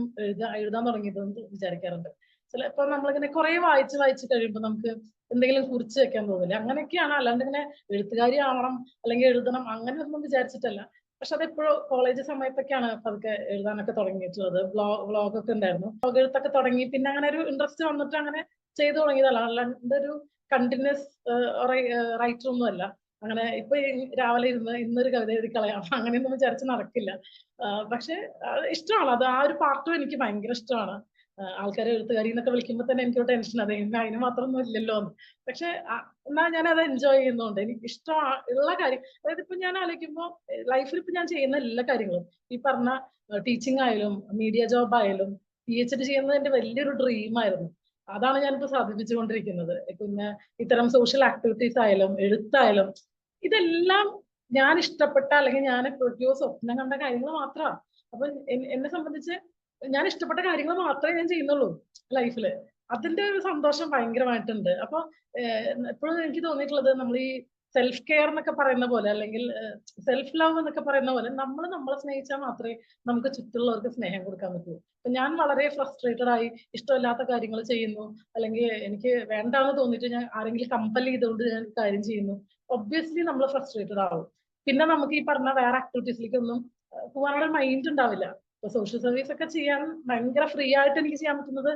എഴുതാൻ തുടങ്ങിയതെന്ന് വിചാരിക്കാറുണ്ട്. ചിലപ്പോ നമ്മളിങ്ങനെ കുറെ വായിച്ച് കഴിയുമ്പോൾ നമുക്ക് എന്തെങ്കിലും കുറിച്ച് വെക്കാൻ തോന്നില്ല. അങ്ങനെയൊക്കെയാണ്. അല്ലാണ്ട് ഇങ്ങനെ എഴുത്തുകാരി ആവണം അല്ലെങ്കിൽ എഴുതണം അങ്ങനെ ഒന്നും വിചാരിച്ചിട്ടല്ല. പക്ഷെ അതെപ്പോഴും കോളേജ് സമയത്തൊക്കെയാണ് പതുക്കെ എഴുതാനൊക്കെ തുടങ്ങിയിട്ടുള്ളത്. വ്ളോഗൊക്കെ ഉണ്ടായിരുന്നു. വ്ളോഗ് എഴുത്തൊക്കെ തുടങ്ങി. പിന്നെ അങ്ങനെ ഒരു ഇൻട്രസ്റ്റ് വന്നിട്ട് അങ്ങനെ ചെയ്തു തുടങ്ങിയതല്ല. അല്ലാണ്ട് ഒരു കണ്ടിന്യൂസ് റൈറ്റർ ഒന്നും അല്ല. അങ്ങനെ ഇപ്പൊ രാവിലെ ഇന്നൊരു കവിത എഴുതി കളയാം അങ്ങനെയൊന്നും വിചാരിച്ച് നടക്കില്ല. പക്ഷെ ഇഷ്ടമാണ് അത്. ആ ഒരു പാർട്ടും എനിക്ക് ഭയങ്കര ഇഷ്ടമാണ്. ആൾക്കാരെ എഴുത്തുകാരി എന്നൊക്കെ വിളിക്കുമ്പോൾ തന്നെ എനിക്ക് ടെൻഷൻ, അതെ അതിന് മാത്രമൊന്നും ഇല്ലല്ലോ എന്ന്. പക്ഷെ എന്നാ ഞാൻ അത് എൻജോയ് ചെയ്യുന്നുണ്ട്. എനിക്ക് ഇഷ്ടമുള്ള കാര്യം, അതായത് ഇപ്പൊ ഞാൻ ആലോചിക്കുമ്പോൾ ലൈഫിൽ ഇപ്പൊ ഞാൻ ചെയ്യുന്ന എല്ലാ കാര്യങ്ങളും, ഈ പറഞ്ഞ ടീച്ചിങ് ആയാലും മീഡിയ ജോബ് ആയാലും PhD ചെയ്യുന്നത് എന്റെ വലിയൊരു ഡ്രീം ആയിരുന്നു. അതാണ് ഞാനിപ്പോ സാധിപ്പിച്ചുകൊണ്ടിരിക്കുന്നത്. പിന്നെ ഇത്തരം സോഷ്യൽ ആക്ടിവിറ്റീസ് ആയാലും എഴുത്തായാലും ഇതെല്ലാം ഞാൻ ഇഷ്ടപ്പെട്ട അല്ലെങ്കിൽ ഞാൻ എപ്പോഴോ സ്വപ്നം കണ്ട കാര്യങ്ങൾ മാത്രമാണ്. അപ്പൊ എന്നെ സംബന്ധിച്ച് ഞാൻ ഇഷ്ടപ്പെട്ട കാര്യങ്ങൾ മാത്രമേ ഞാൻ ചെയ്യുന്നുള്ളൂ ലൈഫില്. അതിന്റെ ഒരു സന്തോഷം ഭയങ്കരമായിട്ടുണ്ട്. അപ്പൊ എപ്പോഴും എനിക്ക് തോന്നിയിട്ടുള്ളത്, നമ്മൾ ഈ സെൽഫ് കെയർ എന്നൊക്കെ പറയുന്ന പോലെ, അല്ലെങ്കിൽ സെൽഫ് ലവ് എന്നൊക്കെ പറയുന്ന പോലെ, നമ്മൾ നമ്മളെ സ്നേഹിച്ചാൽ മാത്രമേ നമുക്ക് ചുറ്റുള്ളവർക്ക് സ്നേഹം കൊടുക്കാൻ പറ്റൂ. അപ്പൊ ഞാൻ വളരെ ഫ്രസ്ട്രേറ്റഡ് ആയി ഇഷ്ടമില്ലാത്ത കാര്യങ്ങൾ ചെയ്യുന്നു, അല്ലെങ്കിൽ എനിക്ക് വേണ്ടാന്ന് തോന്നിയിട്ട് ഞാൻ ആരെങ്കിലും കമ്പൽ ചെയ്തുകൊണ്ട് ഞാൻ കാര്യം ചെയ്യുന്നു, ഒബ്വിയസ്ലി നമ്മൾ ഫ്രസ്ട്രേറ്റഡ് ആവും. പിന്നെ നമുക്ക് ഈ പറഞ്ഞ വേറെ ആക്ടിവിറ്റീസിലേക്കൊന്നും പോകാനുള്ള മൈൻഡ് ഉണ്ടാവില്ല. ഇപ്പൊ സോഷ്യൽ സർവീസ് ഒക്കെ ചെയ്യാൻ ഭയങ്കര ഫ്രീ ആയിട്ട് എനിക്ക് ചെയ്യാൻ പറ്റുന്നത്,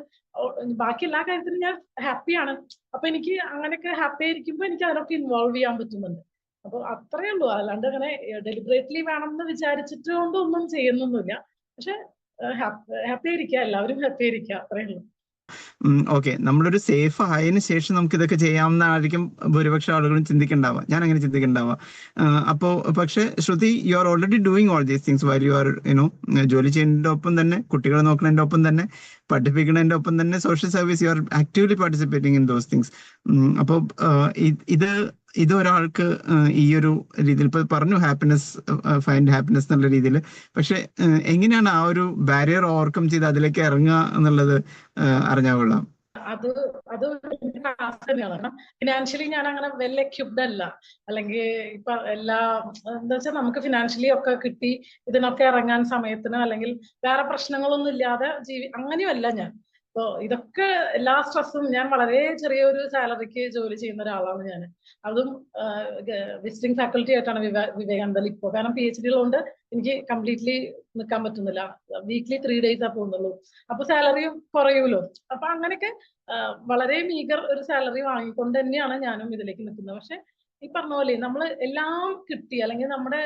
ബാക്കി എല്ലാ കാര്യത്തിലും ഞാൻ ഹാപ്പിയാണ്. അപ്പൊ എനിക്ക് അങ്ങനെയൊക്കെ ഹാപ്പി ആയിരിക്കുമ്പോൾ എനിക്ക് അതിനൊക്കെ ഇൻവോൾവ് ചെയ്യാൻ പറ്റുന്നുണ്ട്. അപ്പൊ അത്രയേ ഉള്ളൂ. അല്ലാണ്ട് അങ്ങനെ ഡെലിബറേറ്റ്ലി വേണം എന്ന് വിചാരിച്ചിട്ട് കൊണ്ടൊന്നും ചെയ്യുന്നൊന്നുമില്ല. പക്ഷെ ഹാപ്പി ആയിരിക്കുക, എല്ലാവരും ഹാപ്പി ആയിരിക്കുക, അത്രയേ ഉള്ളൂ. ഓക്കെ. നമ്മളൊരു സേഫ് ആയതിനു ശേഷം നമുക്ക് ഇതൊക്കെ ചെയ്യാവുന്നതായിരിക്കും ഭൂരിപക്ഷം ആളുകളും ചിന്തിക്കണ്ടാവുക. ഞാൻ അങ്ങനെ ചിന്തിക്കണ്ടാവുക. അപ്പോ പക്ഷെ Shruti, you are already doing all these things while you are ജോലി ചെയ്യുന്നതിന്റെ ഒപ്പം തന്നെ, കുട്ടികളെ നോക്കുന്നതിന്റെ ഒപ്പം തന്നെ, പഠിപ്പിക്കുന്നതിന്റെ ഒപ്പം തന്നെ social service, you are actively participating in those things. അപ്പോൾ ഇത് ഒരാൾക്ക് ഈ ഒരു രീതിയിൽ ഇപ്പൊ പറഞ്ഞു, ഹാപ്പിനെസ്, ഫൈൻഡ് ഹാപ്പിനെസ് എന്നുള്ള രീതിയിൽ. പക്ഷെ എങ്ങനെയാണ് ആ ഒരു ബാരിയർ ഓവർകം ചെയ്ത് അതിലേക്ക് ഇറങ്ങുക എന്നുള്ളത് അറിഞ്ഞാൽ കൊള്ളാം. അത് അത് ടാസ്ക് തന്നെയാണ്. കാരണം ഫിനാൻഷ്യലി ഞാൻ അങ്ങനെ വെൽ എക്യുപ്ഡ് അല്ല. അല്ലെങ്കിൽ ഇപ്പൊ എന്താ വെച്ചാൽ നമുക്ക് ഫിനാൻഷ്യലി ഒക്കെ കിട്ടി ഇതിനൊക്കെ ഇറങ്ങാൻ സമയത്തിന്, അല്ലെങ്കിൽ വേറെ പ്രശ്നങ്ങളൊന്നും ഇല്ലാതെ അങ്ങനെയല്ല ഞാൻ. ഇപ്പൊ ഇതൊക്കെ എല്ലാ സ്ട്രെസ്സും, ഞാൻ വളരെ ചെറിയൊരു സാലറിക്ക് ജോലി ചെയ്യുന്ന ഒരാളാണ് ഞാൻ. അതും വിസിറ്റിംഗ് ഫാക്കൽറ്റി ആയിട്ടാണ് വിവേകാനന്ദയിൽ ഇപ്പോ. കാരണം PhD ഉള്ളതുകൊണ്ട് എനിക്ക് കംപ്ലീറ്റ്ലി നിൽക്കാൻ പറ്റുന്നില്ല. വീക്ക്ലി 3 days പോകുന്നുള്ളൂ. അപ്പൊ സാലറിയും കുറയൂലോ. അപ്പൊ അങ്ങനെയൊക്കെ വളരെ മീഗർ ഒരു സാലറി വാങ്ങിക്കൊണ്ട് തന്നെയാണ് ഞാനും ഇതിലേക്ക് നിൽക്കുന്നത്. പക്ഷെ ഈ പറഞ്ഞ പോലെ നമ്മൾ എല്ലാം കിട്ടി, അല്ലെങ്കിൽ നമ്മുടെ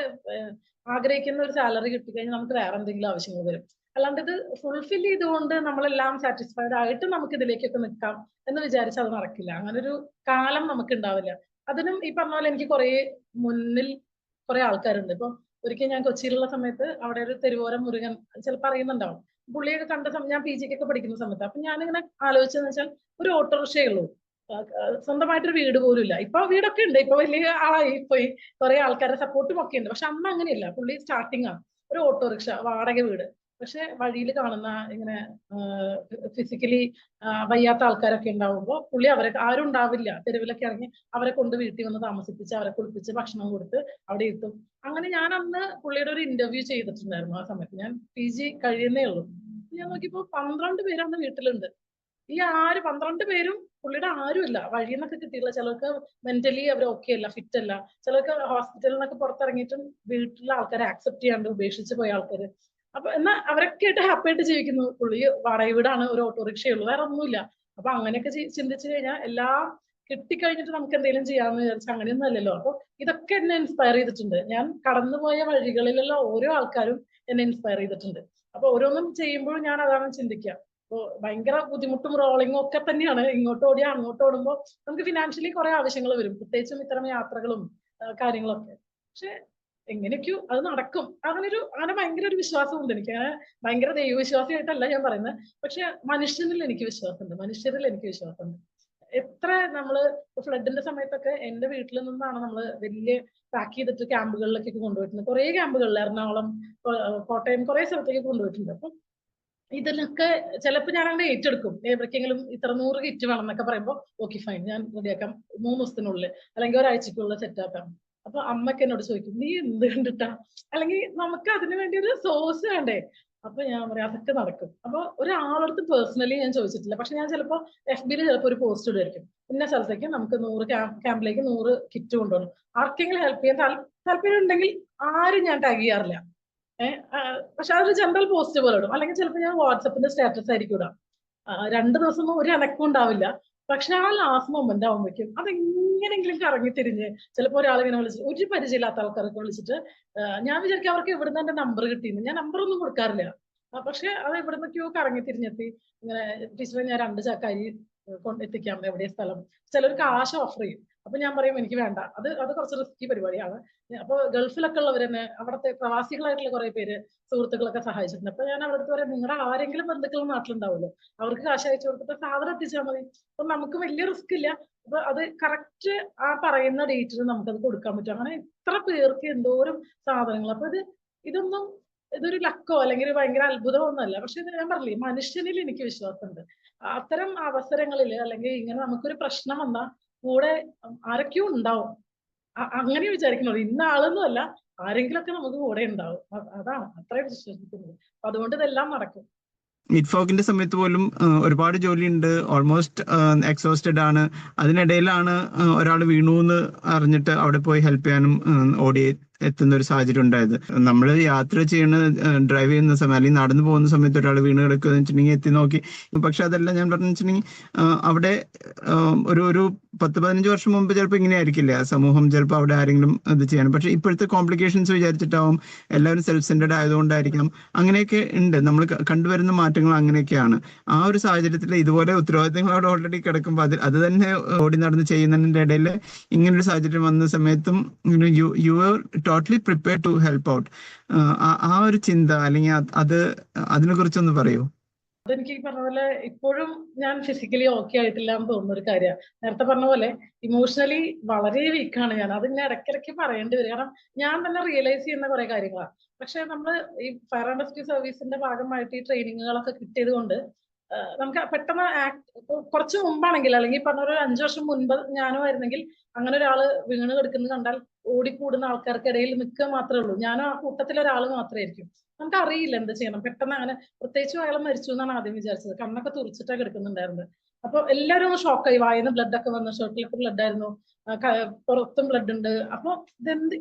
ആഗ്രഹിക്കുന്ന ഒരു സാലറി കിട്ടിക്കഴിഞ്ഞാൽ നമുക്ക് വേറെ എന്തെങ്കിലും ആവശ്യങ്ങൾ വരും. അല്ലാണ്ട് ഇത് ഫുൾഫിൽ ചെയ്തുകൊണ്ട് നമ്മളെല്ലാം സാറ്റിസ്ഫൈഡ് ആയിട്ട് നമുക്ക് ഇതിലേക്കൊക്കെ നിൽക്കാം എന്ന് വിചാരിച്ചാൽ അത് നടക്കില്ല. അങ്ങനെ ഒരു കാലം നമുക്ക് ഉണ്ടാവില്ല. അതിനും ഈ പറഞ്ഞ പോലെ എനിക്ക് മുന്നിൽ കുറെ ആൾക്കാരുണ്ട്. ഇപ്പൊ ഒരിക്കൽ ഞാൻ കൊച്ചിയിലുള്ള സമയത്ത് അവിടെ ഒരു തെരുവോരം മുരുകൻ ചിലപ്പോൾ അറിയുന്നുണ്ടാവും. പുള്ളിയൊക്കെ കണ്ട സമയം ഞാൻ PG ക്കൊക്കെ പഠിക്കുന്ന സമയത്ത്. അപ്പൊ ഞാനിങ്ങനെ ആലോചിച്ചതെന്ന് വെച്ചാൽ, ഒരു ഓട്ടോറിക്ഷയേ ഉള്ളൂ, സ്വന്തമായിട്ടൊരു വീട് പോലും ഇല്ല. ഇപ്പൊ വീടൊക്കെ ഉണ്ട്, ഇപ്പൊ വലിയ ആളായി പോയി, കുറെ ആൾക്കാരുടെ സപ്പോർട്ടും ഒക്കെ ഉണ്ട്. പക്ഷെ അന്ന് അങ്ങനെയല്ല. പുള്ളി സ്റ്റാർട്ടിങ് ആണ്, ഒരു ഓട്ടോറിക്ഷ, വാടക വീട്. പക്ഷെ വഴിയിൽ കാണുന്ന ഇങ്ങനെ ഫിസിക്കലി വയ്യാത്ത ആൾക്കാരൊക്കെ ഉണ്ടാവുമ്പോൾ പുള്ളി ആരും ഉണ്ടാവില്ല, തെരുവിലൊക്കെ ഇറങ്ങി അവരെ കൊണ്ട് വീട്ടിൽ വന്ന് താമസിപ്പിച്ച് അവരെ കുളിപ്പിച്ച് ഭക്ഷണം കൊടുത്ത് അവിടെ എത്തും. അങ്ങനെ ഞാൻ അന്ന് പുള്ളിയുടെ ഒരു ഇന്റർവ്യൂ ചെയ്തിട്ടുണ്ടായിരുന്നു. ആ സമയത്ത് ഞാൻ PG കഴിയുന്നേ ഉള്ളൂ. ഞാൻ നോക്കിയപ്പോ 12 പേര് അന്ന് വീട്ടിലുണ്ട്. ഈ 12 പേരും പുള്ളിയുടെ ആരുമില്ല, വഴിയിൽ നിന്നൊക്കെ കിട്ടിയില്ല. ചിലർക്ക് മെന്റലി അവർ ഓക്കെ അല്ല, ഫിറ്റ് അല്ല. ചിലർക്ക് ഹോസ്പിറ്റലിൽ നിന്നൊക്കെ പുറത്തിറങ്ങിയിട്ടും വീട്ടിലെ ആൾക്കാരെ ആക്സെപ്റ്റ് ചെയ്യാണ്ട് ഉപേക്ഷിച്ച് പോയ ആൾക്കാര്. അപ്പൊ എന്നാ അവരൊക്കെ ആയിട്ട് ഹാപ്പി ആയിട്ട് ജീവിക്കുന്നു. പുള്ളി വാടക വീടാണ്, ഒരു ഓട്ടോറിക്ഷയുള്ളൂ, വേറെ ഒന്നുമില്ല. അപ്പൊ അങ്ങനെയൊക്കെ ചിന്തിച്ചു കഴിഞ്ഞാൽ എല്ലാം കിട്ടിക്കഴിഞ്ഞിട്ട് നമുക്ക് എന്തെങ്കിലും ചെയ്യാമെന്ന് വിചാരിച്ചാൽ അങ്ങനെയൊന്നും അല്ലല്ലോ. അപ്പൊ ഇതൊക്കെ എന്നെ ഇൻസ്പയർ ചെയ്തിട്ടുണ്ട്. ഞാൻ കടന്നുപോയ വഴികളിലുള്ള ഓരോ ആൾക്കാരും എന്നെ ഇൻസ്പയർ ചെയ്തിട്ടുണ്ട്. അപ്പൊ ഓരോന്നും ചെയ്യുമ്പോഴും ഞാൻ അതാണ് ചിന്തിക്കുക. അപ്പൊ ഭയങ്കര ബുദ്ധിമുട്ടും റോളിങ്ങും ഒക്കെ തന്നെയാണ്. ഇങ്ങോട്ട് ഓടിയാ അങ്ങോട്ട് ഓടുമ്പോൾ നമുക്ക് ഫിനാൻഷ്യലി കുറെ ആവശ്യങ്ങൾ വരും, പ്രത്യേകിച്ചും ഇത്തരം യാത്രകളും കാര്യങ്ങളൊക്കെ. പക്ഷെ എങ്ങനെയൊക്കെയോ അത് നടക്കും. അങ്ങനെ ഭയങ്കര ഒരു വിശ്വാസമുണ്ട് എനിക്ക്. അങ്ങനെ ഭയങ്കര ദൈവവിശ്വാസിയായിട്ടല്ല ഞാൻ പറയുന്നത്. പക്ഷെ മനുഷ്യനിൽ എനിക്ക് വിശ്വാസമുണ്ട്. മനുഷ്യരിൽ എനിക്ക് വിശ്വാസമുണ്ട്. എത്ര നമ്മള് ഫ്ലഡിന്റെ സമയത്തൊക്കെ എന്റെ വീട്ടിൽ നിന്നാണ് നമ്മള് വലിയ പാക്ക് ചെയ്തിട്ട് ക്യാമ്പുകളിലേക്കൊക്കെ കൊണ്ടുപോയിട്ടുണ്ട്. കുറെ ക്യാമ്പുകളിൽ എറണാകുളം, കോട്ടയം കുറെ സ്ഥലത്തേക്ക് കൊണ്ടുപോയിട്ടുണ്ട്. അപ്പൊ ഇതിലൊക്കെ ചിലപ്പോൾ ഞാൻ അങ്ങനെ ഏറ്റെടുക്കും. എവിടേക്കെങ്കിലും ഇത്ര 100 കിറ്റ് വേണം എന്നൊക്കെ പറയുമ്പോൾ ഓക്കെ ഫൈൻ, ഞാൻ റെഡിയാക്കാം, 3 ദിവസത്തിനുള്ളിൽ അല്ലെങ്കിൽ ഒരാഴ്ചക്കുള്ളിൽ സെറ്റ് ആക്കാം. അപ്പൊ അമ്മക്ക് എന്നോട് ചോദിക്കും, നീ എന്ത് കണ്ടിട്ടാ? അല്ലെങ്കിൽ നമുക്ക് അതിന് വേണ്ടി ഒരു സോഴ്സ് വേണ്ടേ? അപ്പൊ ഞാൻ പറയാം അതൊക്കെ നടക്കും. അപ്പൊ ഒരാളടുത്ത് പേഴ്സണലി ഞാൻ ചോദിച്ചിട്ടില്ല. പക്ഷെ ഞാൻ ചിലപ്പോൾ FB-യിൽ ചിലപ്പോൾ ഒരു പോസ്റ്റ് ഇടുമായിരിക്കും, ഇന്ന സ്ഥലത്തേക്ക് നമുക്ക് 100 ക്യാമ്പിലേക്ക് 100 കിറ്റ് കൊണ്ടുപോകണം, ആർക്കെങ്കിലും ഹെൽപ്പ് ചെയ്യാൻ താല്പര്യം ഉണ്ടെങ്കിൽ ആരും ഞാൻ ടാഗ് ചെയ്യാറില്ല. പക്ഷെ അതൊരു ജനറൽ പോസ്റ്റ് പോലെ ഇടും. അല്ലെങ്കിൽ ചിലപ്പോൾ ഞാൻ വാട്സപ്പിന്റെ സ്റ്റാറ്റസ് ആയിരിക്കും ഇടാം. 2 ദിവസം ഒരു അനക്കം ഉണ്ടാവില്ല. പക്ഷെ ആ ലാസ്റ്റ് മൊമെന്റ് ആവുമ്പോഴേക്കും അതെങ്ങനെങ്കിലും കറങ്ങി തിരിഞ്ഞ് ചിലപ്പോൾ ഒരാളിങ്ങനെ വിളിച്ചിട്ട്, ഒരു പരിചയമില്ലാത്ത ആൾക്കാരൊക്കെ വിളിച്ചിട്ട് ഞാൻ വിചാരിക്കും അവർക്ക് എവിടുന്ന് എന്റെ നമ്പർ കിട്ടിയെന്ന്. ഞാൻ നമ്പർ ഒന്നും കൊടുക്കാറില്ല. പക്ഷെ അത് എവിടുന്നൊക്കെയോ കറങ്ങി തിരിഞ്ഞെത്തി. ഇങ്ങനെ ടീച്ചറെ ഞാൻ 2 ചാക്ക് അരി എത്തിക്കാം, എവിടെയാ സ്ഥലം. ചിലർ കാശ് ഓഫർ ചെയ്യും. അപ്പൊ ഞാൻ പറയും എനിക്ക് വേണ്ട, അത് കുറച്ച് റിസ്കി പരിപാടിയാണ്. അപ്പൊ ഗൾഫിലൊക്കെ ഉള്ളവർ തന്നെ, അവിടുത്തെ പ്രവാസികളായിട്ടുള്ള കുറെ പേര് സുഹൃത്തുക്കളൊക്കെ സഹായിച്ചിട്ടുണ്ട്. അപ്പൊ ഞാൻ അവരുടെ പറയാം, നിങ്ങളുടെ ആരെങ്കിലും ബന്ധുക്കൾ നാട്ടിലുണ്ടാവുമല്ലോ, അവർക്ക് കാശ് അയച്ചു കൊടുത്തിട്ട് സാധനം എത്തിച്ചാൽ മതി. അപ്പൊ നമുക്ക് വലിയ റിസ്ക് ഇല്ല. അപ്പൊ അത് കറക്റ്റ് ആ പറയുന്ന ഡേറ്റിൽ നമുക്കത് കൊടുക്കാൻ പറ്റും. അങ്ങനെ ഇത്ര പേർക്ക് എന്തോരം സാധനങ്ങൾ. അപ്പൊ ഇതൊന്നും ഇതൊരു ലക്കോ അല്ലെങ്കിൽ ഭയങ്കര അത്ഭുതമോ ഒന്നല്ല. പക്ഷെ ഇത് ഞാൻ പറഞ്ഞില്ലേ, മനുഷ്യനിൽ എനിക്ക് വിശ്വാസമുണ്ട്. അത്തരം അവസരങ്ങളിൽ അല്ലെങ്കിൽ ഇങ്ങനെ നമുക്കൊരു പ്രശ്നം വന്നാൽ കൂടെ ആരൊക്കെയോ ഉണ്ടാവും. അങ്ങനെ വിചാരിക്കുന്നത്, ഇന്ന ആളൊന്നും അല്ല, ആരെങ്കിലൊക്കെ നമുക്ക് കൂടെ ഉണ്ടാവും. അതാണ് അത്രയും വിശ്വസിക്കുന്നത്. അപ്പൊ അതുകൊണ്ട് ഇതെല്ലാം നടക്കും. മിഡ്ഫോക്കിന്റെ സമയത്ത് പോലും ഒരുപാട് ജോലിയുണ്ട്, ഓൾമോസ്റ്റ് എക്സോസ്റ്റഡ് ആണ്. അതിനിടയിലാണ് ഒരാൾ വീണു എന്ന് അറിഞ്ഞിട്ട് അവിടെ പോയി ഹെൽപ്പ് ചെയ്യാനും ഓടി എത്തുന്ന ഒരു സാഹചര്യം ഉണ്ടായത്. നമ്മൾ യാത്ര ഡ്രൈവ് ചെയ്യുന്ന സമയം അല്ലെങ്കിൽ നടന്നു പോകുന്ന സമയത്ത് ഒരാൾ വീണ് കിടക്കുക എന്ന് വെച്ചിട്ടുണ്ടെങ്കിൽ എത്തി നോക്കി. പക്ഷെ അതല്ല ഞാൻ പറഞ്ഞു വെച്ചിട്ടുണ്ടെങ്കിൽ അവിടെ ഒരു 10-15 വർഷം മുമ്പ് ചിലപ്പോൾ ഇങ്ങനെ ആയിരിക്കില്ല സമൂഹം, ചിലപ്പോൾ അവിടെ ആരെങ്കിലും ഇത് ചെയ്യണം. പക്ഷെ ഇപ്പോഴത്തെ കോംപ്ലിക്കേഷൻസ് വിചാരിച്ചിട്ടാവും, എല്ലാവരും സെൽഫ് സെന്റർഡ് ആയതുകൊണ്ടായിരിക്കാം, അങ്ങനെയൊക്കെ ഉണ്ട്. നമ്മൾ കണ്ടുവരുന്ന മാറ്റങ്ങൾ അങ്ങനെയൊക്കെയാണ്. ആ ഒരു സാഹചര്യത്തിൽ ഇതുപോലെ ഉത്തരവാദിത്തങ്ങൾ അവിടെ ഓൾറെഡി കിടക്കുമ്പോൾ അത് തന്നെ ഓടി നടന്ന് ചെയ്യുന്നതിന്റെ ഇടയിൽ ഇങ്ങനൊരു സാഹചര്യം വന്ന സമയത്തും you are totally prepared to help out. ആ ഒരു ചിന്ത അല്ലെങ്കിൽ അതിനെ കുറിച്ചൊന്ന് പറയൂ. അതെനിക്ക് ഈ പറഞ്ഞ പോലെ ഇപ്പോഴും ഞാൻ ഫിസിക്കലി ഓക്കെ ആയിട്ടില്ല എന്ന് തോന്നുന്ന ഒരു കാര്യമാണ്. നേരത്തെ പറഞ്ഞ പോലെ ഇമോഷണലി വളരെ വീക്കാണ് ഞാൻ. അതിങ്ങനെ ഇടയ്ക്കിടയ്ക്ക് പറയേണ്ടി വരും. കാരണം ഞാൻ തന്നെ റിയലൈസ് ചെയ്യുന്ന കുറെ കാര്യങ്ങളാണ്. പക്ഷെ നമ്മൾ ഈ ഫയർ ആൻഡ് റെസ്ക്യൂ സർവീസിന്റെ ഭാഗമായിട്ട് ഈ ട്രെയിനിങ്ങുകളൊക്കെ കിട്ടിയത് കൊണ്ട് നമുക്ക് പെട്ടെന്ന് കുറച്ച് മുമ്പാണെങ്കിൽ, അല്ലെങ്കിൽ പറഞ്ഞ ഒരു 5 വർഷം മുൻപ് ഞാനും ആയിരുന്നെങ്കിൽ അങ്ങനെ ഒരാള് വീണ് കിടക്കുന്നത് കണ്ടാൽ ഓടിക്കൂടുന്ന ആൾക്കാർക്കിടയിൽ നിൽക്കുക മാത്രമേ ഉള്ളൂ. ഞാനും ആ കൂട്ടത്തിൽ ഒരാൾ മാത്രമേ ആയിരിക്കും. നമുക്ക് അറിയില്ല എന്ത് ചെയ്യണം. പെട്ടെന്ന് അങ്ങനെ, പ്രത്യേകിച്ചും അയാൾ മരിച്ചു എന്നാണ് ആദ്യം വിചാരിച്ചത്. കണ്ണൊക്കെ തുറിച്ചിട്ടാണ് കിടക്കുന്നുണ്ടായിരുന്നത്. അപ്പൊ എല്ലാവരും ഒന്ന് ഷോക്കായി. വായിന്ന് ബ്ലഡ് ഒക്കെ വന്നു, ഷർട്ടിലൊക്കെ ബ്ലഡ് ആയിരുന്നു, പുറത്തും ബ്ലഡ് ഉണ്ട്. അപ്പൊ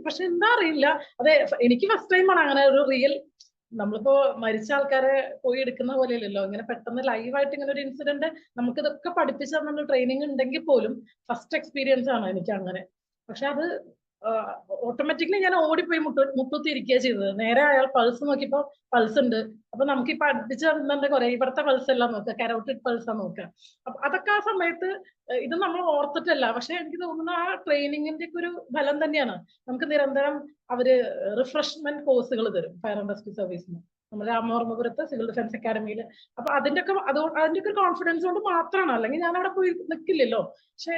പക്ഷെ എന്താ അറിയില്ല. അതെ, എനിക്ക് ഫസ്റ്റ് ടൈമാണ് അങ്ങനെ ഒരു റിയൽ, നമ്മളിപ്പോ മരിച്ച ആൾക്കാരെ പോയി എടുക്കുന്ന പോലെയല്ലല്ലോ, ഇങ്ങനെ പെട്ടെന്ന് ലൈവായിട്ട് ഇങ്ങനെ ഒരു ഇൻസിഡന്റ് നമുക്ക് ഇതൊക്കെ പഠിപ്പിച്ച നമ്മൾ ട്രെയിനിങ് ഉണ്ടെങ്കിൽ പോലും ഫസ്റ്റ് എക്സ്പീരിയൻസ് ആണ് എനിക്ക് അങ്ങനെ. പക്ഷെ അത് ഓട്ടോമാറ്റിക്കലി ഞാൻ ഓടിപ്പോയി മുട്ടുത്തിരിക്കുക ചെയ്തത്. നേരെ അയാൾ പൾസ് നോക്കിയപ്പോ പൾസ് ഉണ്ട്. അപ്പൊ നമുക്ക് ഈ പഠിപ്പിച്ച് തന്നിട്ടുണ്ട് കുറെ, ഇവിടുത്തെ പൾസ് എല്ലാം നോക്കുക, കരോട്ടിഡ് പൾസാ നോക്കുക. അപ്പൊ അതൊക്കെ ആ സമയത്ത് ഇത് നമ്മൾ ഓർത്തിട്ടല്ല. പക്ഷെ എനിക്ക് തോന്നുന്നു ആ ട്രെയിനിങ്ങിന്റെ ഒക്കെ ഒരു ഫലം തന്നെയാണ്. നമുക്ക് നിരന്തരം അവര് റിഫ്രഷ്മെന്റ് കോഴ്സുകൾ തരും ഫയർ ആൻഡ് റെസ്ക്യൂ സർവീസിന്, നമ്മുടെ രാമവർമ്മപുരത്ത് സിവിൽ ഡിഫൻസ് അക്കാഡമിയിൽ. അപ്പൊ അതിന്റെ ഒക്കെ കോൺഫിഡൻസ് കൊണ്ട് മാത്രമാണ്, അല്ലെങ്കിൽ ഞാൻ അവിടെ പോയി നിൽക്കില്ലല്ലോ. പക്ഷെ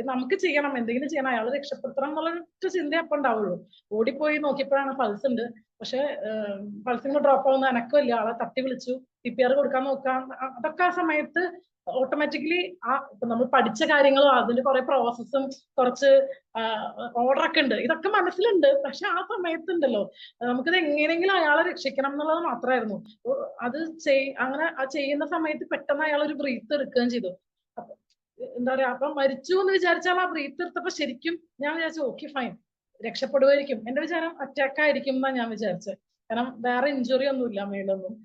നമുക്ക് ചെയ്യണം, എന്തെങ്കിലും ചെയ്യണം, അയാളെ രക്ഷപ്പെടുത്തണം എന്നുള്ള ഒറ്റ ചിന്ത അപ്പൊ ഉണ്ടാവുള്ളൂ. ഓടിപ്പോയി നോക്കിയപ്പോഴാണ് പൾസ് ഉണ്ട്. പക്ഷെ പൾസിന് ഡ്രോപ്പ് ആവുന്ന അനക്കമില്ല. ആളെ തട്ടി വിളിച്ചു, CPR കൊടുക്കാൻ നോക്കാം. അതൊക്കെ ആ സമയത്ത് ഓട്ടോമാറ്റിക്കലി ഇപ്പൊ നമ്മൾ പഠിച്ച കാര്യങ്ങളും അതിന്റെ കുറെ പ്രോസസ്സും കുറച്ച് ഓർഡർ ഒക്കെ ഉണ്ട്, ഇതൊക്കെ മനസ്സിലുണ്ട്. പക്ഷെ ആ സമയത്തുണ്ടല്ലോ നമുക്കിത് എങ്ങനെയെങ്കിലും അയാളെ രക്ഷിക്കണം എന്നുള്ളത് മാത്രമായിരുന്നു. അത് അങ്ങനെ ചെയ്യുന്ന സമയത്ത് പെട്ടെന്ന് അയാൾ ഒരു ബ്രീത്ത് എടുക്കുകയും ചെയ്തു. എന്താ പറയാ, അപ്പൊ മരിച്ചു എന്ന് വിചാരിച്ചാൽ ആ ബ്രീത്ത് എടുത്തപ്പോ ശരിക്കും ഞാൻ വിചാരിച്ചു ഓക്കെ ഫൈൻ, രക്ഷപ്പെടുമായിരിക്കും. എന്റെ വിചാരം അറ്റാക്ക് ആയിരിക്കും എന്നാ ഞാൻ വിചാരിച്ചത്. കാരണം വേറെ ഇഞ്ചുറി ഒന്നുമില്ല, മേലൊന്നും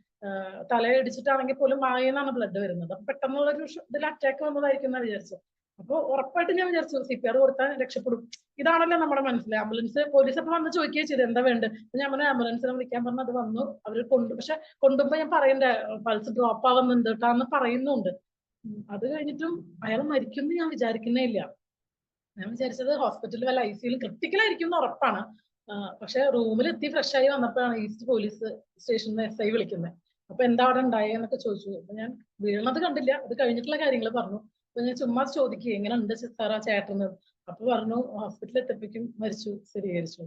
തലയിടിച്ചിട്ടാണെങ്കിൽ പോലും വായനാണ് ബ്ലഡ് വരുന്നത്. അപ്പൊ പെട്ടെന്നുള്ളൊരു ഇതിൽ അറ്റാക്ക് വന്നതായിരിക്കും എന്നാ വിചാരിച്ചത്. അപ്പൊ ഉറപ്പായിട്ട് ഞാൻ വിചാരിച്ചു CPR കൊടുത്താൽ രക്ഷപ്പെടും. ഇതാണല്ലോ നമ്മുടെ മനസ്സിൽ. ആംബുലൻസ് പോലീസ് ഒക്കെ വന്ന് ചോദിക്കുകയും ചെയ്തു എന്താ വേണ്ടത്. ഞാൻ പറഞ്ഞു ആംബുലൻസിനെ വിളിക്കാൻ പറഞ്ഞു. അത് വന്നു, അവര് പക്ഷെ കൊണ്ടുമ്പോ ഞാൻ പറയണ്ടേ പൾസ് ഡ്രോപ്പ് ആവുന്നുണ്ട് കേട്ടാന്ന് പറയുന്നുണ്ട്. അത് കഴിഞ്ഞിട്ടും അയാൾ മരിക്കും ഞാൻ വിചാരിക്കുന്നേ ഇല്ല. ഞാൻ വിചാരിച്ചത് ഹോസ്പിറ്റലിൽ വല്ല ICU ക്രിട്ടിക്കൽ ആയിരിക്കും എന്ന് ഉറപ്പാണ്. പക്ഷെ റൂമിലെത്തി ഫ്രഷ് ആയി വന്നപ്പോഴാണ് ഈസ്റ്റ് പോലീസ് സ്റ്റേഷനിൽ SI വിളിക്കുന്നത്. അപ്പൊ എന്താ അവിടെ ഉണ്ടായെന്നൊക്കെ ചോദിച്ചു. അപ്പൊ ഞാൻ വീണത് കണ്ടില്ല, അത് കഴിഞ്ഞിട്ടുള്ള കാര്യങ്ങൾ പറഞ്ഞു. അപ്പൊ ഞാൻ ചുമ്മാ ചോദിക്കുക എങ്ങനെ ഉണ്ട് സാറാ ചേട്ടന്. അപ്പൊ പറഞ്ഞു ഹോസ്പിറ്റലിൽ എത്തിപ്പിക്കും മരിച്ചു സ്ഥിരീകരിച്ചു.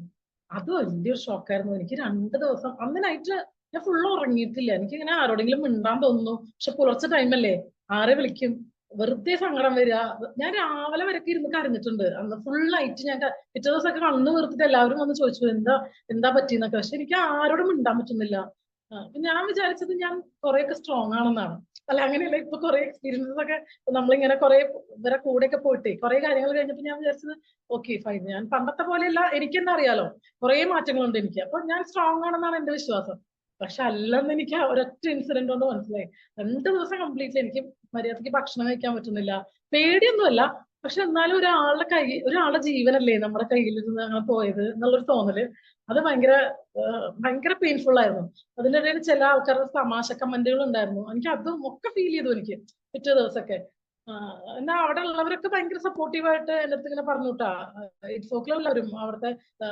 അത് വലിയൊരു ഷോക്കായിരുന്നു എനിക്ക്. 2 ദിവസം അന്ന് നൈറ്റ് ഞാൻ ഫുള്ള് ഉറങ്ങിയിട്ടില്ല. എനിക്കിങ്ങനെ ആരോടെങ്കിലും മിണ്ടാൻ തോന്നുന്നു. പക്ഷെ പുലർച്ചെ ടൈമല്ലേ, ആരെ വിളിക്കും, വെറുതെ സങ്കടം വരിക. ഞാൻ രാവിലെ വരെയൊക്കെ ഇരുന്ന് കരഞ്ഞിട്ടുണ്ട് അന്ന് ഫുൾ നൈറ്റ്. ഞാൻ പിറ്റേ ദിവസമൊക്കെ കണ്ണ് വീർത്തിട്ട് എല്ലാവരും വന്ന് ചോദിച്ചു എന്താ പറ്റിയെന്നൊക്കെ. പക്ഷെ എനിക്ക് ആരോടും മിണ്ടാൻ പറ്റുന്നില്ല. അപ്പൊ ഞാൻ വിചാരിച്ചത് ഞാൻ കുറെയൊക്കെ സ്ട്രോങ് ആണെന്നാണ്. അല്ല അങ്ങനെയല്ല, ഇപ്പൊ കുറെ എക്സ്പീരിയൻസസ് ഒക്കെ നമ്മളിങ്ങനെ കുറെ ഇവരെ കൂടെയൊക്കെ പോയിട്ടേ കുറെ കാര്യങ്ങൾ കഴിഞ്ഞപ്പോ ഞാൻ വിചാരിച്ചത് ഓക്കെ ഫൈൻ, ഞാൻ പണ്ടത്തെ പോലെയല്ല, എനിക്കെന്നെ അറിയാലോ കുറെ മാറ്റങ്ങളുണ്ട് എനിക്ക്, അപ്പൊ ഞാൻ സ്ട്രോങ് ആണെന്നാണ് എന്റെ വിശ്വാസം. പക്ഷെ അല്ലെന്ന് എനിക്ക് ആ ഒരൊറ്റ ഇൻസിഡന്റ് കൊണ്ട് മനസ്സിലായി. 2 ദിവസം കംപ്ലീറ്റ്ലി എനിക്ക് മര്യാദയ്ക്ക് ഭക്ഷണം കഴിക്കാൻ പറ്റുന്നില്ല. പേടിയൊന്നുമല്ല, പക്ഷെ എന്നാലും ഒരാളുടെ ജീവനല്ലേ നമ്മുടെ കയ്യിൽ നിന്ന് അങ്ങനെ പോയത് എന്നുള്ളൊരു തോന്നല്, അത് ഭയങ്കര പെയിൻഫുൾ ആയിരുന്നു. അതിനിടയിൽ ചില ആൾക്കാരുടെ തമാശ കമന്റുകൾ ഉണ്ടായിരുന്നു, എനിക്ക് അതും ഒക്കെ ഫീൽ ചെയ്തു എനിക്ക് പിറ്റേ ദിവസമൊക്കെ. എന്നാ അവിടെ ഉള്ളവരൊക്കെ ഭയങ്കര സപ്പോർട്ടീവായിട്ട് എന്റെ അടുത്ത് ഇങ്ങനെ പറഞ്ഞുട്ടാ. ഇറ്റ്ഫോക്കിലുള്ളവരും അവിടുത്തെ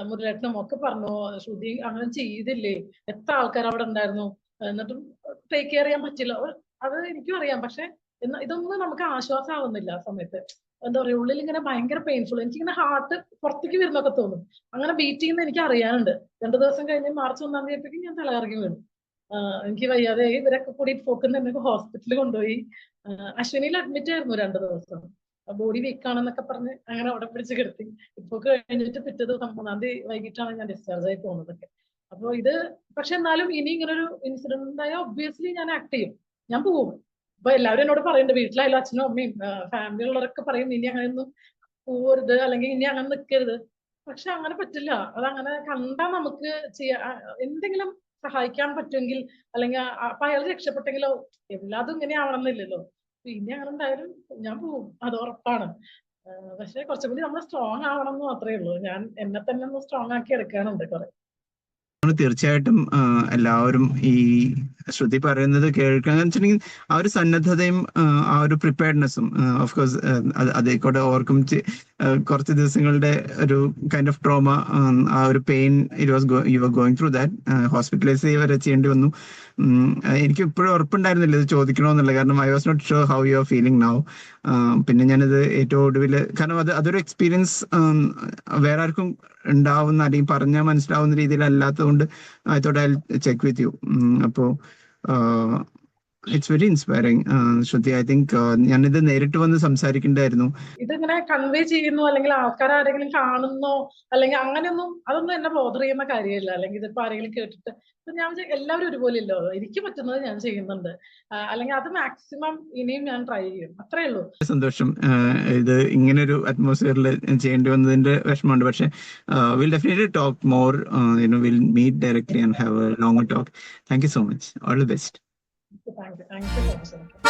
മുരളേട്ടനും ഒക്കെ പറഞ്ഞു ശ്രുതി അങ്ങനെ ചെയ്തില്ലേ, എത്ര ആൾക്കാർ അവിടെ ഉണ്ടായിരുന്നു, എന്നിട്ടും ടേക്ക് കെയർ ചെയ്യാൻ പറ്റില്ല. അത് എനിക്കും അറിയാം, പക്ഷെ ഇതൊന്നും നമുക്ക് ആശ്വാസമാവുന്നില്ല ആ സമയത്ത്. എന്താ പറയാ, ഉള്ളിൽ ഇങ്ങനെ ഭയങ്കര പെയിൻഫുൾ, എനിക്കിങ്ങനെ ഹാർട്ട് പുറത്തേക്ക് വരുന്നൊക്കെ തോന്നും. അങ്ങനെ ബീറ്റ് ചെയ്യുന്ന എനിക്ക് അറിയാനുണ്ട്. 2 ദിവസം കഴിഞ്ഞ് മാർച്ച് 1-ാം തീയതിക്ക് ഞാൻ തലകറങ്ങി വീണു. എനിക്ക് വയ്യാതെ ഇവരൊക്കെ കൂടി പോക്കുന്ന എന്നെ ഹോസ്പിറ്റലിൽ കൊണ്ടുപോയി. അശ്വിനിയിൽ അഡ്മിറ്റ് ആയിരുന്നു 2 ദിവസം. ബോഡി വീക്ക് ആണെന്നൊക്കെ പറഞ്ഞ് അങ്ങനെ അവിടെ പിടിച്ച് കിടത്തി. ഇപ്പൊ കഴിഞ്ഞിട്ട് പിറ്റേ ദിവസം 3-ാം തീയതി വൈകിട്ടാണ് ഞാൻ ഡിസ്ചാർജ് ആയി പോകുന്നതൊക്കെ. അപ്പൊ ഇത് പക്ഷെ എന്നാലും ഇനി ഇങ്ങനൊരു ഇൻസിഡന്റ് ഉണ്ടായാൽ ഒബ്വിയസ്ലി ഞാൻ ആക്ട് ചെയ്യും, ഞാൻ പോവും. അപ്പൊ എല്ലാവരും എന്നോട് പറയുന്നുണ്ട്, വീട്ടിലായാലും അച്ഛനും അമ്മയും ഫാമിലി ഉള്ളവരൊക്കെ പറയും ഇനി അങ്ങനെയൊന്നും പോവരുത് അല്ലെങ്കിൽ ഇനി അങ്ങനെ നിൽക്കരുത്. പക്ഷെ അങ്ങനെ പറ്റില്ല. അതങ്ങനെ കണ്ടാ നമുക്ക് എന്തെങ്കിലും സഹായിക്കാൻ പറ്റുമെങ്കിൽ, അല്ലെങ്കിൽ അപ്പൊ അയാൾ രക്ഷപ്പെട്ടെങ്കിലോ, എല്ലാതും ഇങ്ങനെ ആവണമെന്നില്ലല്ലോ. പിന്നെ അങ്ങനെ എന്തായാലും ഞാൻ പോവും, അത് ഉറപ്പാണ്. പക്ഷെ കുറച്ചും കൂടി നമ്മൾ സ്ട്രോങ് ആവണം എന്ന് മാത്രമേ ഉള്ളൂ. ഞാൻ എന്നെ തന്നെ ഒന്ന് സ്ട്രോങ് ആക്കി എടുക്കാനുണ്ട് കുറെ. തീർച്ചയായിട്ടും എല്ലാവരും ഈ ശ്രുതി പറയുന്നത് കേൾക്കാൻ വെച്ചിട്ടുണ്ടെങ്കിൽ ആ ഒരു സന്നദ്ധതയും ആ ഒരു പ്രിപ്പയർഡ്നെസ്സും ഓഫ് കോഴ്സ് അതേക്കൂടെ ഓർക്കും കുറച്ച് ദിവസങ്ങളുടെ ഒരു കൈൻഡ് ഓഫ് ട്രോമ, ആ ഒരു pain you are going through that, hospitalise വരെ ചെയ്യേണ്ടി വന്നു. എനിക്ക് ഇപ്പോഴും ഉറപ്പുണ്ടായിരുന്നില്ല ഇത് ചോദിക്കണമെന്നുള്ളത്, കാരണം I was not sure how you are feeling now. പിന്നെ ഞാനത് ഏറ്റവും ഒടുവിൽ, കാരണം അതൊരു എക്സ്പീരിയൻസ് വേറെ ആർക്കും ഉണ്ടാവുന്ന അല്ലെങ്കിൽ പറഞ്ഞാൽ മനസ്സിലാവുന്ന രീതിയിലല്ലാത്തതുകൊണ്ട് I thought I check with you. അപ്പോൾ it's very inspiring Shruti. I think ഞാനിത് നേരിട്ട് വന്ന് സംസാരിക്കേണ്ടായിരുന്നു. ഇതിങ്ങനെ കൺവേ ചെയ്യുന്നു അല്ലെങ്കിൽ ആൾക്കാർ ആരെങ്കിലും കാണുന്നോ അല്ലെങ്കിൽ അങ്ങനെയൊന്നും, അതൊന്നും എന്നെ ബോധർ ചെയ്യുന്ന കാര്യമില്ല. അല്ലെങ്കിൽ ഇതിപ്പോ ആരെങ്കിലും കേട്ടിട്ട് ഞാൻ എല്ലാവരും ഒരുപോലെ ഇല്ലോ, എനിക്ക് പറ്റുന്നത് ഞാൻ ചെയ്യുന്നുണ്ട്. അല്ലെങ്കിൽ അത് മാക്സിമം ഇനിയും ഞാൻ ട്രൈ ചെയ്യും, അത്രേ ഉള്ളൂ. സന്തോഷം ഇത് ഇങ്ങനൊരു അറ്റ്മോസ്ഫിയറിൽ ചെയ്യേണ്ടി വന്നതിന്റെ വിഷമമുണ്ട്. പക്ഷെ will definitely talk more, will meet directly and have a longer talk. Thank you so much. All the best. Thank you so much.